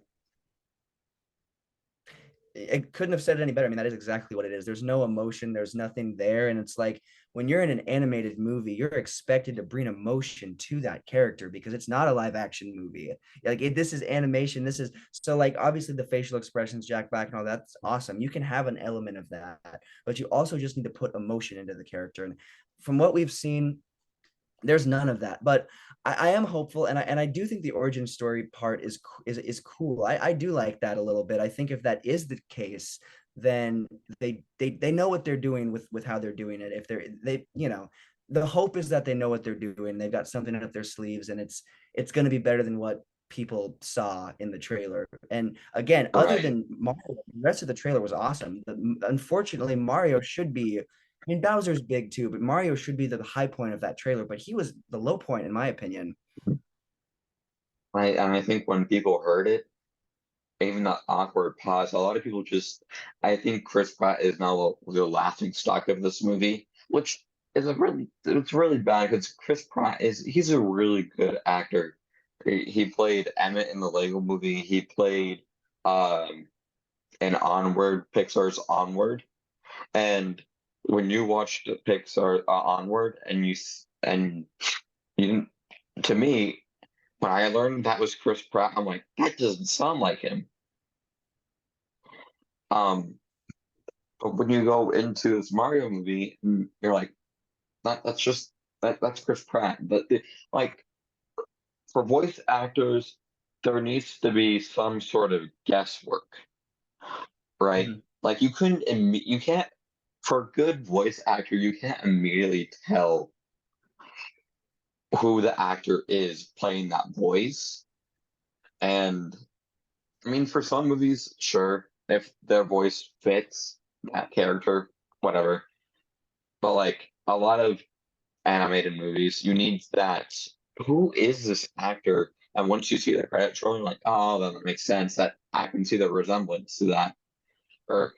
It couldn't have said it any better. I mean, that is exactly what it is. There's no emotion, there's nothing there. And it's like when you're in an animated movie, you're expected to bring emotion to that character because it's not a live action movie. This is animation. This is so like obviously the facial expressions, Jack Black and all that's awesome. You can have an element of that, but you also just need to put emotion into the character. And from what we've seen, there's none of that. But I am hopeful, and I do think the origin story part is cool. I do like that a little bit. I think if that is the case, then they know what they're doing with how they're doing it. If the hope is that they know what they're doing. They've got something up their sleeves, and it's going to be better than what people saw in the trailer. And again, other Right, than Mario, the rest of the trailer was awesome. Unfortunately, Mario should be, Bowser's big too, but Mario should be the high point of that trailer, but he was the low point in my opinion. and I think when people heard it, even that awkward pause, a lot of people just, I think Chris Pratt is now the laughing stock of this movie, which it's really bad because Chris Pratt he's a really good actor. He played Emmett in the Lego movie. He played um in Onward, Pixar's Onward. And when you watched Pixar Onward and you didn't, to me, when I learned that was Chris Pratt, I'm like, that doesn't sound like him. Um, but when you go into this Mario movie, you're like, that's just that's Chris Pratt. But like for voice actors, there needs to be some sort of guesswork, right? Mhm. Like you can't for a good voice actor, you can't immediately tell who the actor is playing that voice. And I mean, for some movies, sure, if their voice fits that character, whatever. But like a lot of animated movies, you need that. Who is this actor? And once you see the credits rolling, like, oh, then it makes sense that I can see the resemblance to that. Or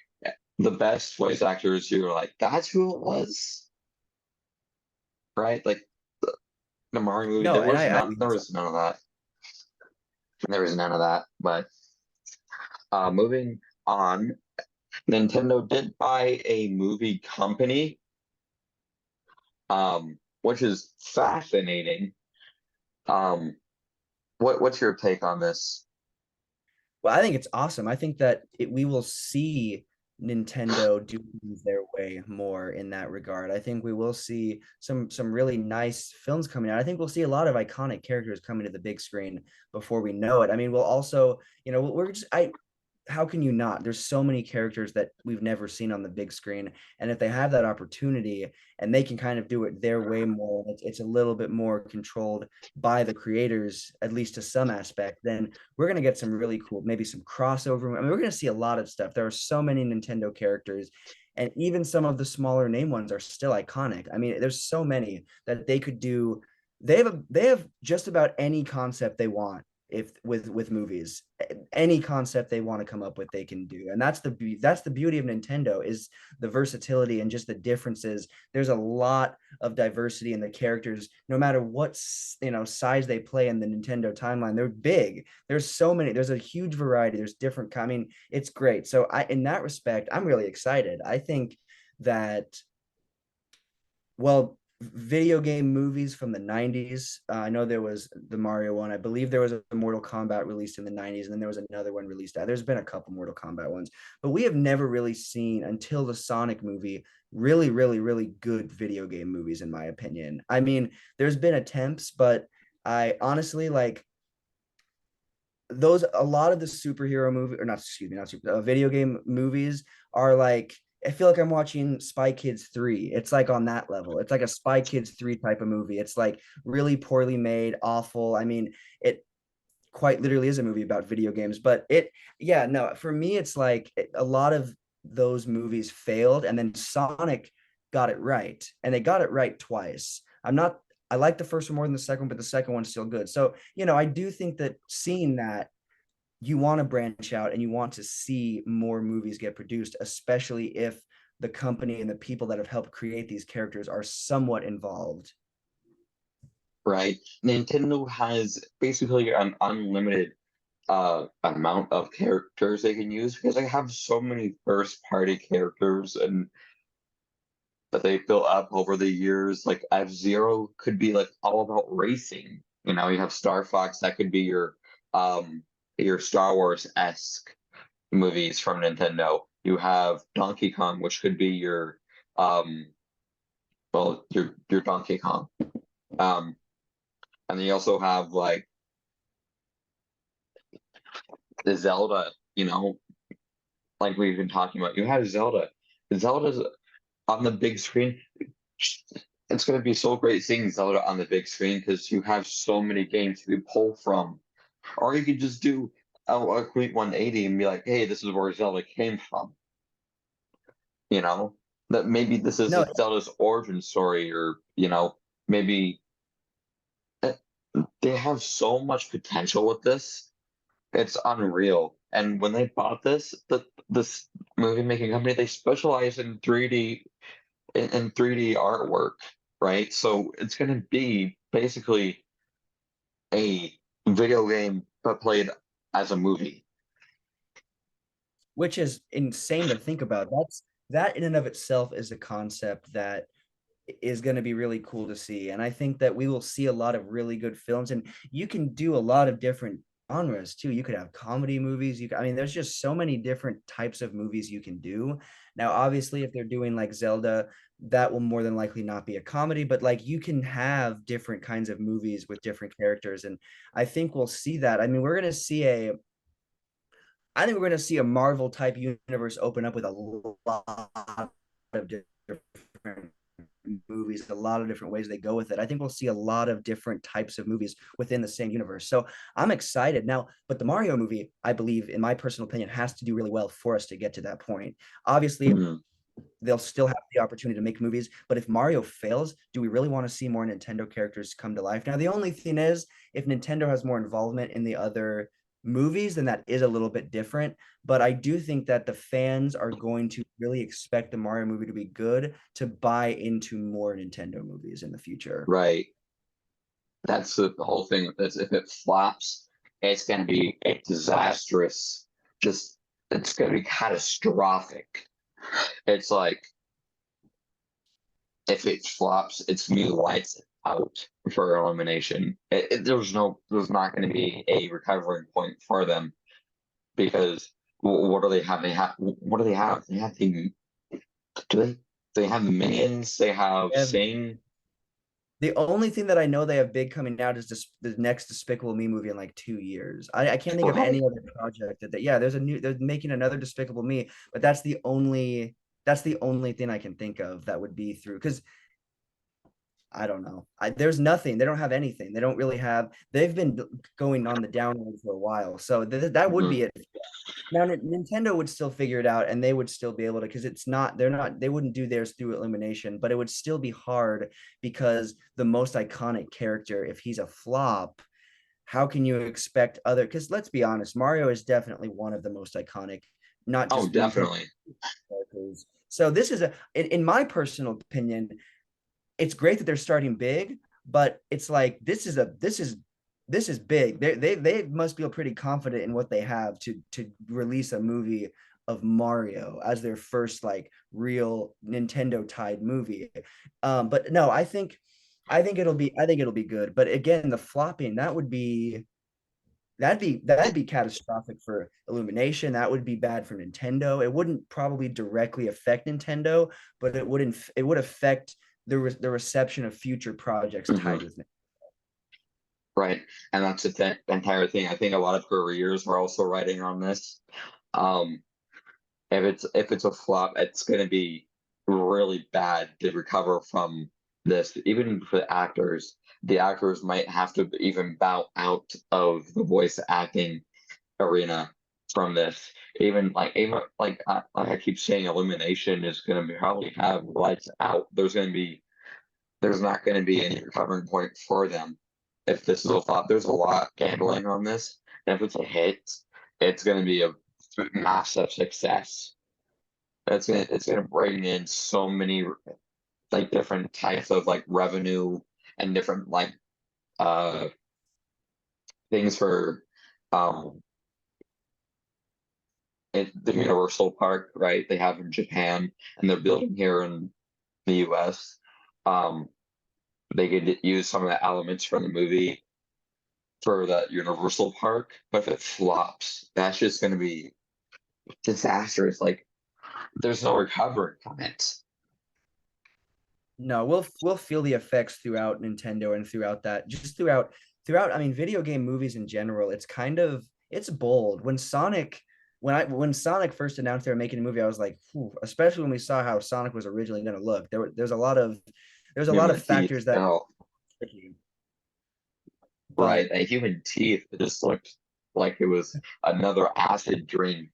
the best voice actors, you're like, that's who it was, right? Like the Mario movie, No, there and was I none. think There so. was none of that. There was none of that. But moving on, Nintendo did buy a movie company, which is fascinating. Um, what's your take on this? Well, I think it's awesome. I think that we will see Nintendo do things their way more in that regard. I think we will see some really nice films coming out. I think we'll see a lot of iconic characters coming to the big screen before we know it. I mean, we'll also, we're just I how can you not? There's so many characters that we've never seen on the big screen. And if they have that opportunity and they can kind of do it their way more, it's a little bit more controlled by the creators, at least to some aspect, then we're going to get some really cool, maybe some crossover. I mean, we're going to see a lot of stuff. There are so many Nintendo characters, and even some of the smaller name ones are still iconic. I mean, there's so many that they could do. They have just about any concept they want if with movies, any concept they want to come up with they can do, and that's the beauty of Nintendo is the versatility and just the differences. There's a lot of diversity in the characters no matter what size they play in the Nintendo timeline. They're big. There's a huge variety. There's different, I mean, it's great. So in that respect, I'm really excited. I think that, well, video game movies from the 90s. I know there was the Mario one. I believe there was a Mortal Kombat released in the 90s, and then there was another one released. There's been a couple Mortal Kombat ones, but we have never really seen until the Sonic movie really, really, really good video game movies, in my opinion. I mean, there's been attempts, but I honestly like those. A lot of the superhero movie, or not, excuse me, not super, video game movies are like, I feel like I'm watching Spy Kids 3. It's like on that level. It's like a Spy Kids 3 type of movie. It's like really poorly made, awful. I mean, it quite literally is a movie about video games, but yeah, no, for me, it's like a lot of those movies failed, and then Sonic got it right, and they got it right twice. I like the first one more than the second one, but the second one's still good. So, I do think that seeing that, you want to branch out and you want to see more movies get produced, especially if the company and the people that have helped create these characters are somewhat involved. Right? Nintendo has basically an unlimited amount of characters they can use because they have so many first party characters and that they built up over the years. Like F-Zero could be like all about racing. You have Star Fox that could be your Star Wars-esque movies from Nintendo. You have Donkey Kong, which could be um your Donkey Kong. Um and then you also have like the Zelda, like we've been talking about. You have Zelda. Zelda's on the big screen. It's going to be so great seeing Zelda on the big screen because you have so many games to pull from. Or you could just do a quick 180 and be like, hey, this is where Zelda came from. You know, that maybe this is No, Zelda's origin story, or, maybe eh, they have so much potential with this. It's unreal. And when they bought this movie making company, they specialize in 3D in 3D artwork, right? So it's going to be basically a video game but played as a movie. which is insane to think about. That in and of itself is a concept that is going to be really cool to see. And I think that we will see a lot of really good films, and you can do a lot of different genres too. You could have comedy movies. I mean, there's just so many different types of movies you can do. Now, obviously, if they're doing like Zelda, that will more than likely not be a comedy, but like you can have different kinds of movies with different characters. And I think we'll see that. I mean, I think we're going to see a Marvel type universe open up with a lot of different movies, a lot of different ways they go with it. I think we'll see a lot of different types of movies within the same universe. So I'm excited now. But the Mario movie, I believe, in my personal opinion, has to do really well for us to get to that point. Obviously, Mhm. they'll still have the opportunity to make movies. But if Mario fails, do we really want to see more Nintendo characters come to life? Now, the only thing is, if Nintendo has more involvement in the other movies, then that is a little bit different. But I do think that the fans are going to really expect the Mario movie to be good to buy into more Nintendo movies in the future. Right. That's the whole thing with this. If it flops, it's going to be a disastrous, just, it's going to be catastrophic. It's like, if it flops, it's me lights out for elimination. There's not going to be a recovering point for them because what do they have? What do they have? They have do they have minions? They have And Sing. the only thing that I know they have big coming out is just the next Despicable Me movie in like 2 years. I can't think of any Right. other project yeah, they're making another Despicable Me, but that's the only thing I can think of that would be through because I don't know. There's nothing. They don't have anything. They don't really have. They've been going on the downward for a while, so that would Mhm. be it. Now Nintendo would still figure it out, and they would still be able to because it's not. They're not. They wouldn't do theirs through elimination, but it would still be hard because the most iconic character, if he's a flop, how can you expect other? Because let's be honest, Mario is definitely one of the most iconic, not Oh, just Nintendo definitely. characters. So this is in my personal opinion, it's great that they're starting big, but it's like this is big. They must feel pretty confident in what they have to release a movie of Mario as their first like real Nintendo tied movie. But no, I think it'll be good. But again, the flopping that'd be catastrophic for Illumination. That would be bad for Nintendo. It wouldn't probably directly affect Nintendo, but it would affect the reception of future projects Mhm. tied with it. Right. And that's the entire thing. I think a lot of careers are also writing on this. Um, if it's a flop, it's going to be really bad to recover from this. Even for the actors might have to even bow out of the voice acting arena from this. Even like I keep saying, elimination is going to probably have lights out. There's not going to be any recovering point for them if this is a flop. There's a lot gambling on this, and if it's a hit, it's going to be a massive success. It's gonna bring in so many like different types of like revenue and different like uh things for um the Universal Park, right? They have in Japan and they're building here in the US. Um they could use some of the elements from the movie for that Universal Park, but if it flops, that's just gonna be disastrous. Like there's no recovering from it. No, we'll feel the effects throughout Nintendo and throughout that just throughout I mean video game movies in general. It's bold. When Sonic first announced they were making a movie, I was like, "Phew," especially when we saw how Sonic was originally going to look. There's a lot of Human teeth, factors that oh, but right? A human teeth, it just looked like it was another acid dream.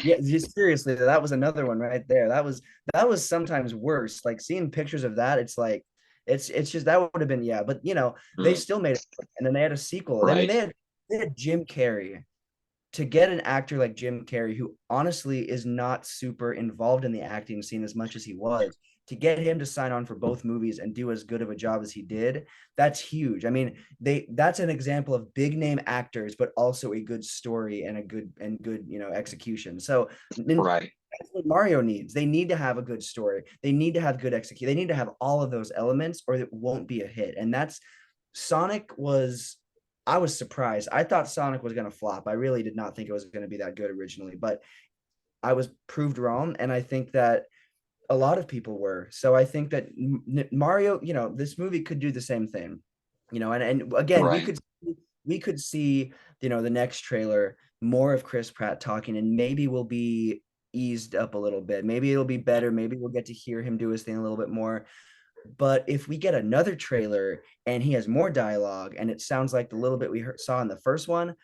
yeah, just seriously, that was another one right there. That was sometimes worse. Like seeing pictures of that, it's like it's just that would have been yeah, but they Mm, still made it, and then they had a sequel. I mean, right. they had Jim Carrey to get an actor like Jim Carrey, who honestly is not super involved in the acting scene as much as he was, to get him to sign on for both movies and do as good of a job as he did, that's huge. I mean, that's an example of big name actors, but also a good story and a good execution. So Right. that's what Mario needs. They need to have a good story. They need to have good execution. They need to have all of those elements, or it won't be a hit. And that's Sonic was I was surprised. I thought Sonic was going to flop. I really did not think it was going to be that good originally, but I was proved wrong. And I think that a lot of people were. So I think that Mario, this movie could do the same thing, and again, Right. we could see, the next trailer, more of Chris Pratt talking, and maybe we'll be eased up a little bit. Maybe it'll be better. Maybe we'll get to hear him do his thing a little bit more. But if we get another trailer and he has more dialogue and it sounds like the little bit we saw in the first one,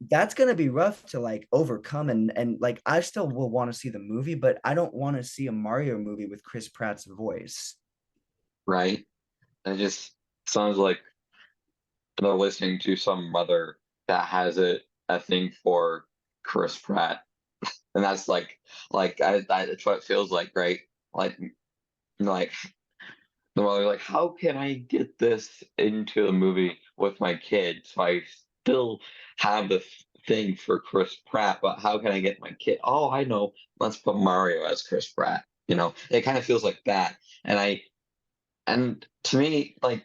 that's going to be rough to like overcome. And like I still will want to see the movie, but I don't want to see a Mario movie with Chris Pratt's voice. Right. It just sounds like they're listening to some mother that has a thing for Chris Pratt, and that's that's what it feels like, right? Like like the mother, like, how can I get this into the movie with my kid? So I still have the thing for Chris Pratt, but how can I get my kid? Oh, I know. Let's put Mario as Chris Pratt. It kind of feels like that, and to me, like,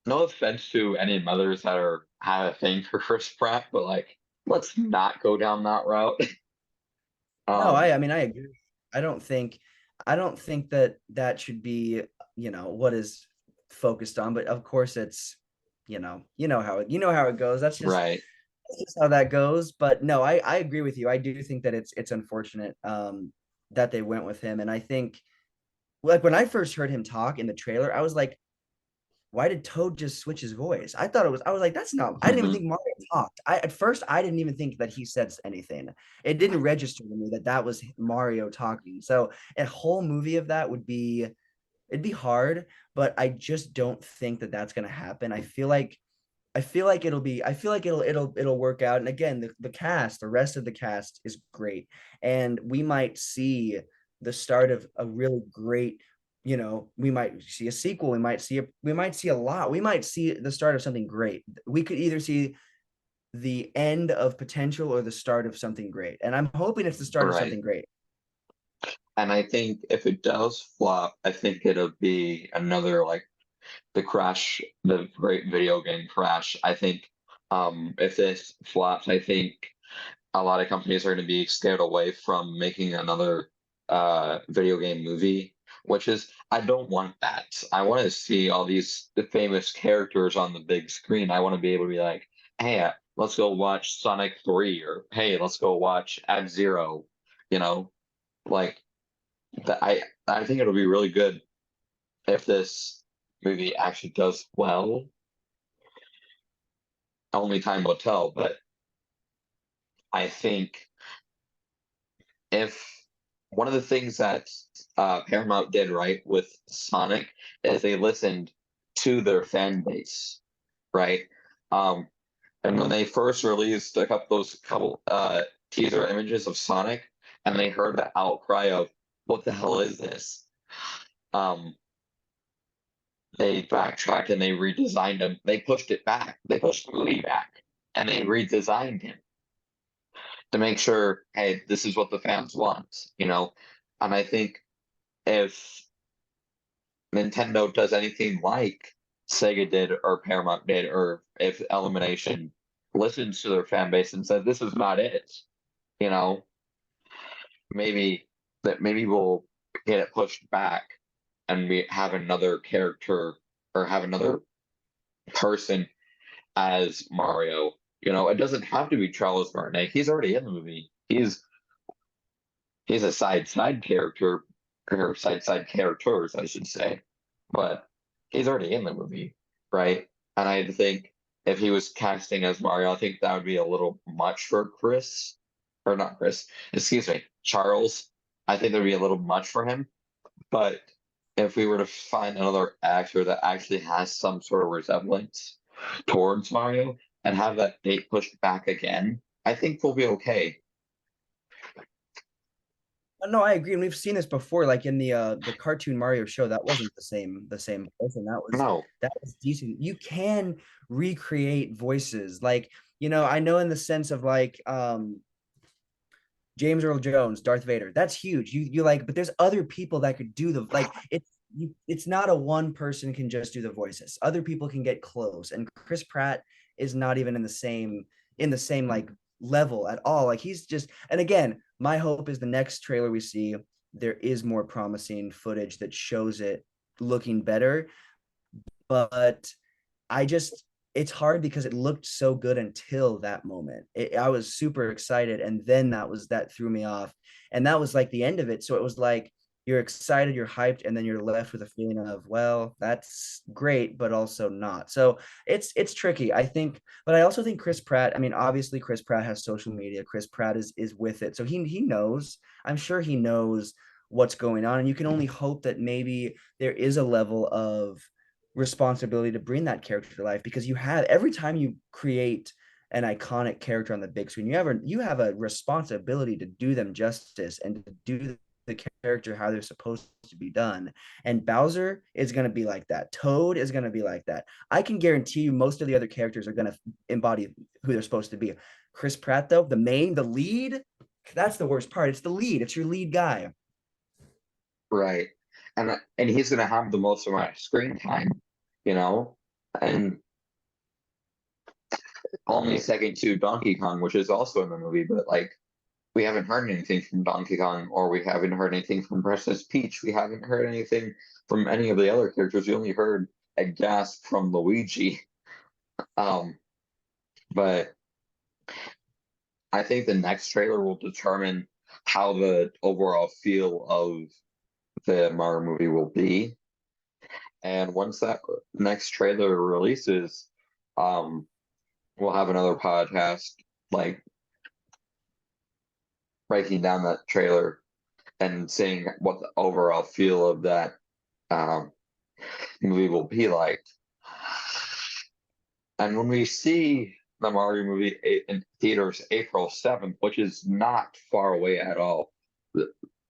no offense to any mothers that have a thing for Chris Pratt, but like, let's not go down that route. No, Um, I mean, I agree. I don't think that that should be, what is focused on, but of course it's, you know how it goes. right, That's just how that goes. But no, I agree with you. I do think that it's unfortunate that they went with him. And I think, like, when I first heard him talk in the trailer, I was like, why did Toad just switch his voice? I was like, that's not, I didn't even think Mario talked. At first, I didn't even think that he said anything. It didn't register to me that that was Mario talking. So a whole movie of that it'd be hard, but I just don't think that that's going to happen. I feel like it'll work out. And again, the rest of the cast is great. And we might see the start of a really great, we might see a sequel. We might see a lot. We might see the start of something great. We could either see the end of potential or the start of something great. And I'm hoping it's the start of right. something great. And I think if it does flop, I think it'll be another like the crash, the great video game crash. I think if this flops, I think a lot of companies are going to be scared away from making another video game movie, which is I don't want that. I want to see all these famous characters on the big screen. I want to be able to be like, hey, let's go watch Sonic 3, or hey, let's go watch F-Zero. You know, like I think it'll be really good if this movie actually does well. Only time will tell, but I think if one of the things that Paramount did right with Sonic is they listened to their fan base, right? Um, and when they first released those couple teaser images of Sonic, and they heard the outcry of "What the hell is this?" Um, they backtracked and they redesigned him. They pushed it back. They pushed the movie back, and they redesigned him to make sure, hey, this is what the fans want. And I think if Nintendo does anything like Sega did or Paramount did, or if Elimination listens to their fan base and says this is not it, you know, maybe we'll get it pushed back and we have another character or have another person as Mario. It doesn't have to be Charles Martinet. He's already in the movie. He's a side character, or side characters, I should say, but he's already in the movie, right? And I think if he was casting as Mario, I think that would be a little much for Chris, or not Chris, excuse me, Charles. I think that'd be a little much for him. But if we were to find another actor that actually has some sort of resemblance towards Mario and have that date pushed back again, I think we'll be okay. No, I agree, and we've seen this before, like in the cartoon Mario show. That wasn't the same person. No, That was decent. You can recreate voices, like, I know in the sense of like James Earl Jones, Darth Vader. That's huge. You like, but there's other people that could do the like. it's not a one person can just do the voices. Other people can get close, and Chris Pratt is not even in the same like level at all. Like he's just, and again, my hope is the next trailer we see, there is more promising footage that shows it looking better. But I just, it's hard because it looked so good until that moment. I was super excited, and then that threw me off, and that was like the end of it. So it was like you're excited, you're hyped, and then you're left with a feeling of, well, that's great, but also not. So it's tricky, I think. But I also think Chris Pratt. I mean, obviously, Chris Pratt has social media. Chris Pratt is with it, so he knows. I'm sure he knows what's going on, and you can only hope that maybe there is a level of responsibility to bring that character to life, because you have, every time you create an iconic character on the big screen, you have a responsibility to do them justice and to do the character how they're supposed to be done. And Bowser is going to be like that. Toad is going to be like that. I can guarantee you most of the other characters are going to embody who they're supposed to be. Chris Pratt, though, the lead, that's the worst part. It's the lead. It's your lead guy. Right. And he's gonna have the most amount of screen time, you know, and only second to Donkey Kong, which is also in the movie, but like we haven't heard anything from Donkey Kong, or we haven't heard anything from Princess Peach. We haven't heard anything from any of the other characters. We only heard a gasp from Luigi. Um, but I think the next trailer will determine how the overall feel of the Mario movie will be. And once that next trailer releases, um, we'll have another podcast like breaking down that trailer and seeing what the overall feel of that um, movie will be like. And when we see the Mario movie in theaters April 7th, which is not far away at all,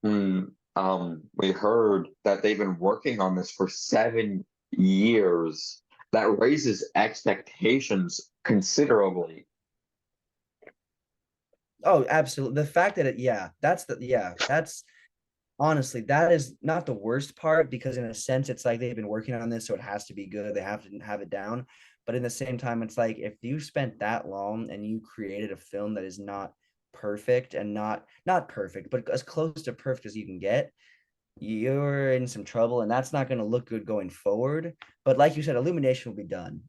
we heard that they've been working on this for 7 years. That raises expectations considerably. Oh, absolutely. The fact that that's honestly, that is not the worst part, because in a sense it's like they've been working on this, so it has to be good. They have to have it down. But in the same time, it's like if you spent that long and you created a film that is not perfect, and not perfect, but as close to perfect as you can get, you're in some trouble, and that's not going to look good going forward. But like you said, Illumination will be done.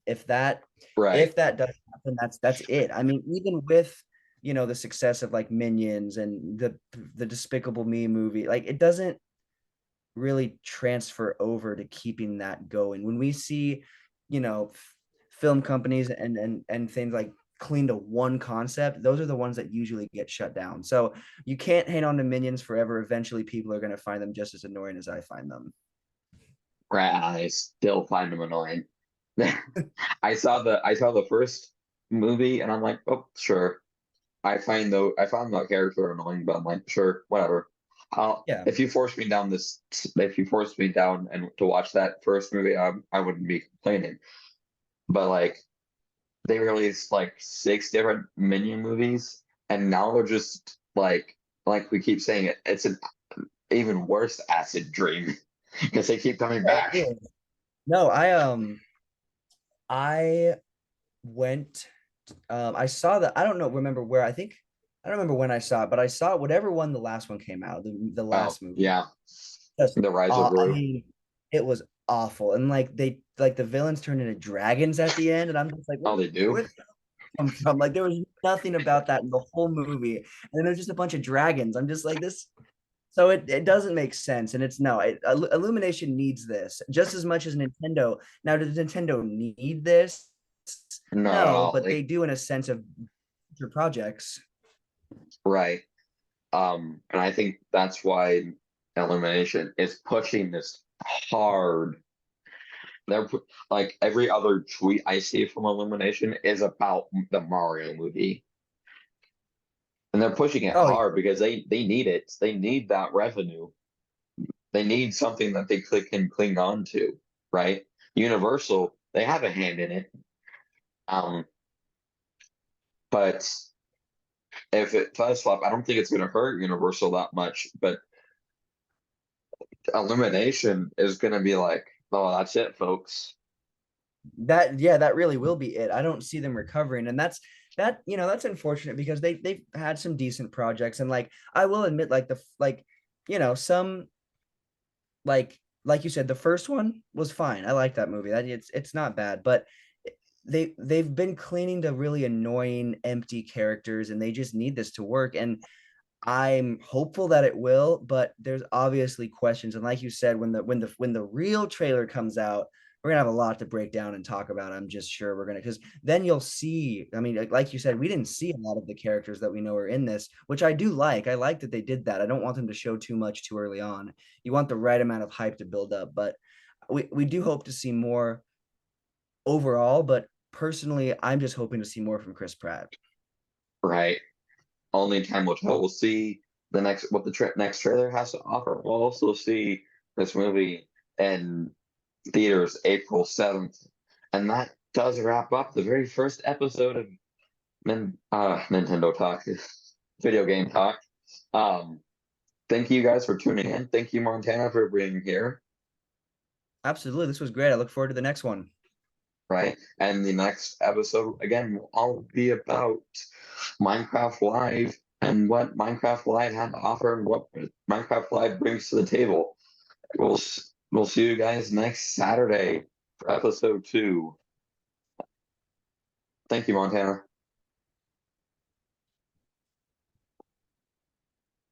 Right, If that does happen, that's it. I mean, even with the success of like Minions and the Despicable Me movie, like it doesn't really transfer over to keeping that going. When we see, film companies and things like clean to one concept, those are the ones that usually get shut down. So you can't hang on to Minions forever. Eventually, people are going to find them just as annoying as I find them. right. I still find them annoying. I saw the first movie and I'm like, oh, sure. I found that character annoying, but I'm like, sure, whatever. Yeah. If you forced me down and to watch that first movie, I wouldn't be complaining. But like, they released like 6 different Minion movies, and now they're just like we keep saying it's an even worse acid dream because they keep coming It back. is. No, I went I saw that. I don't know, remember where. I don't remember when I saw it, but I saw whatever one the last one came out, the Oh last movie. yeah, Just the Rise of I Gru. mean, it was awful. And like the villains turned into dragons at the end, and I'm just like, Oh, they do. where did that come from? Like there was nothing about that in the whole movie. And then there's just a bunch of dragons. I'm just like this. So it doesn't make sense. And it's no, Illumination needs this just as much as Nintendo. Now, does Nintendo need this? Not at No, all. but Like they do in a sense of future projects. right. And I think that's why Illumination is pushing this hard. Like every other tweet I see from Illumination is about the Mario movie, and they're pushing it Oh yeah. hard because they need it. They need that revenue. They need something that they can cling on to, right? Universal, they have a hand in it. Um, but if it does flop, I don't think it's going to hurt Universal that much. But Elimination is gonna be like, oh, that's it, folks. That really will be it. I don't see them recovering, and that's unfortunate because they've had some decent projects, and like I will admit, like some like you said, the first one was fine. I like that movie. That it's not bad, but they've been cleaning the really annoying empty characters, and they just need this to work. And I'm hopeful that it will, but there's obviously questions. And like you said, when the real trailer comes out, we're gonna have a lot to break down and talk about. I'm just sure we're gonna, because then you'll see. I mean, like you said, we didn't see a lot of the characters that we know are in this, which I do like. I like that they did that. I don't want them to show too much too early on. You want the right amount of hype to build up, but we do hope to see more overall. But personally, I'm just hoping to see more from Chris Pratt. Right. Only time will tell. We'll see the next what the next trailer has to offer. We'll also see this movie in theaters April 7th. And that does wrap up the very first episode of Nintendo Talk, video game talk. Um, thank you guys for tuning in. Thank you, Montana, for being here. Absolutely, this was great. I look forward to the next one. Right. And the next episode, again, will all be about Minecraft Live and what Minecraft Live had to offer and what Minecraft Live brings to the table. We'll see you guys next Saturday for episode 2. Thank you, Montana.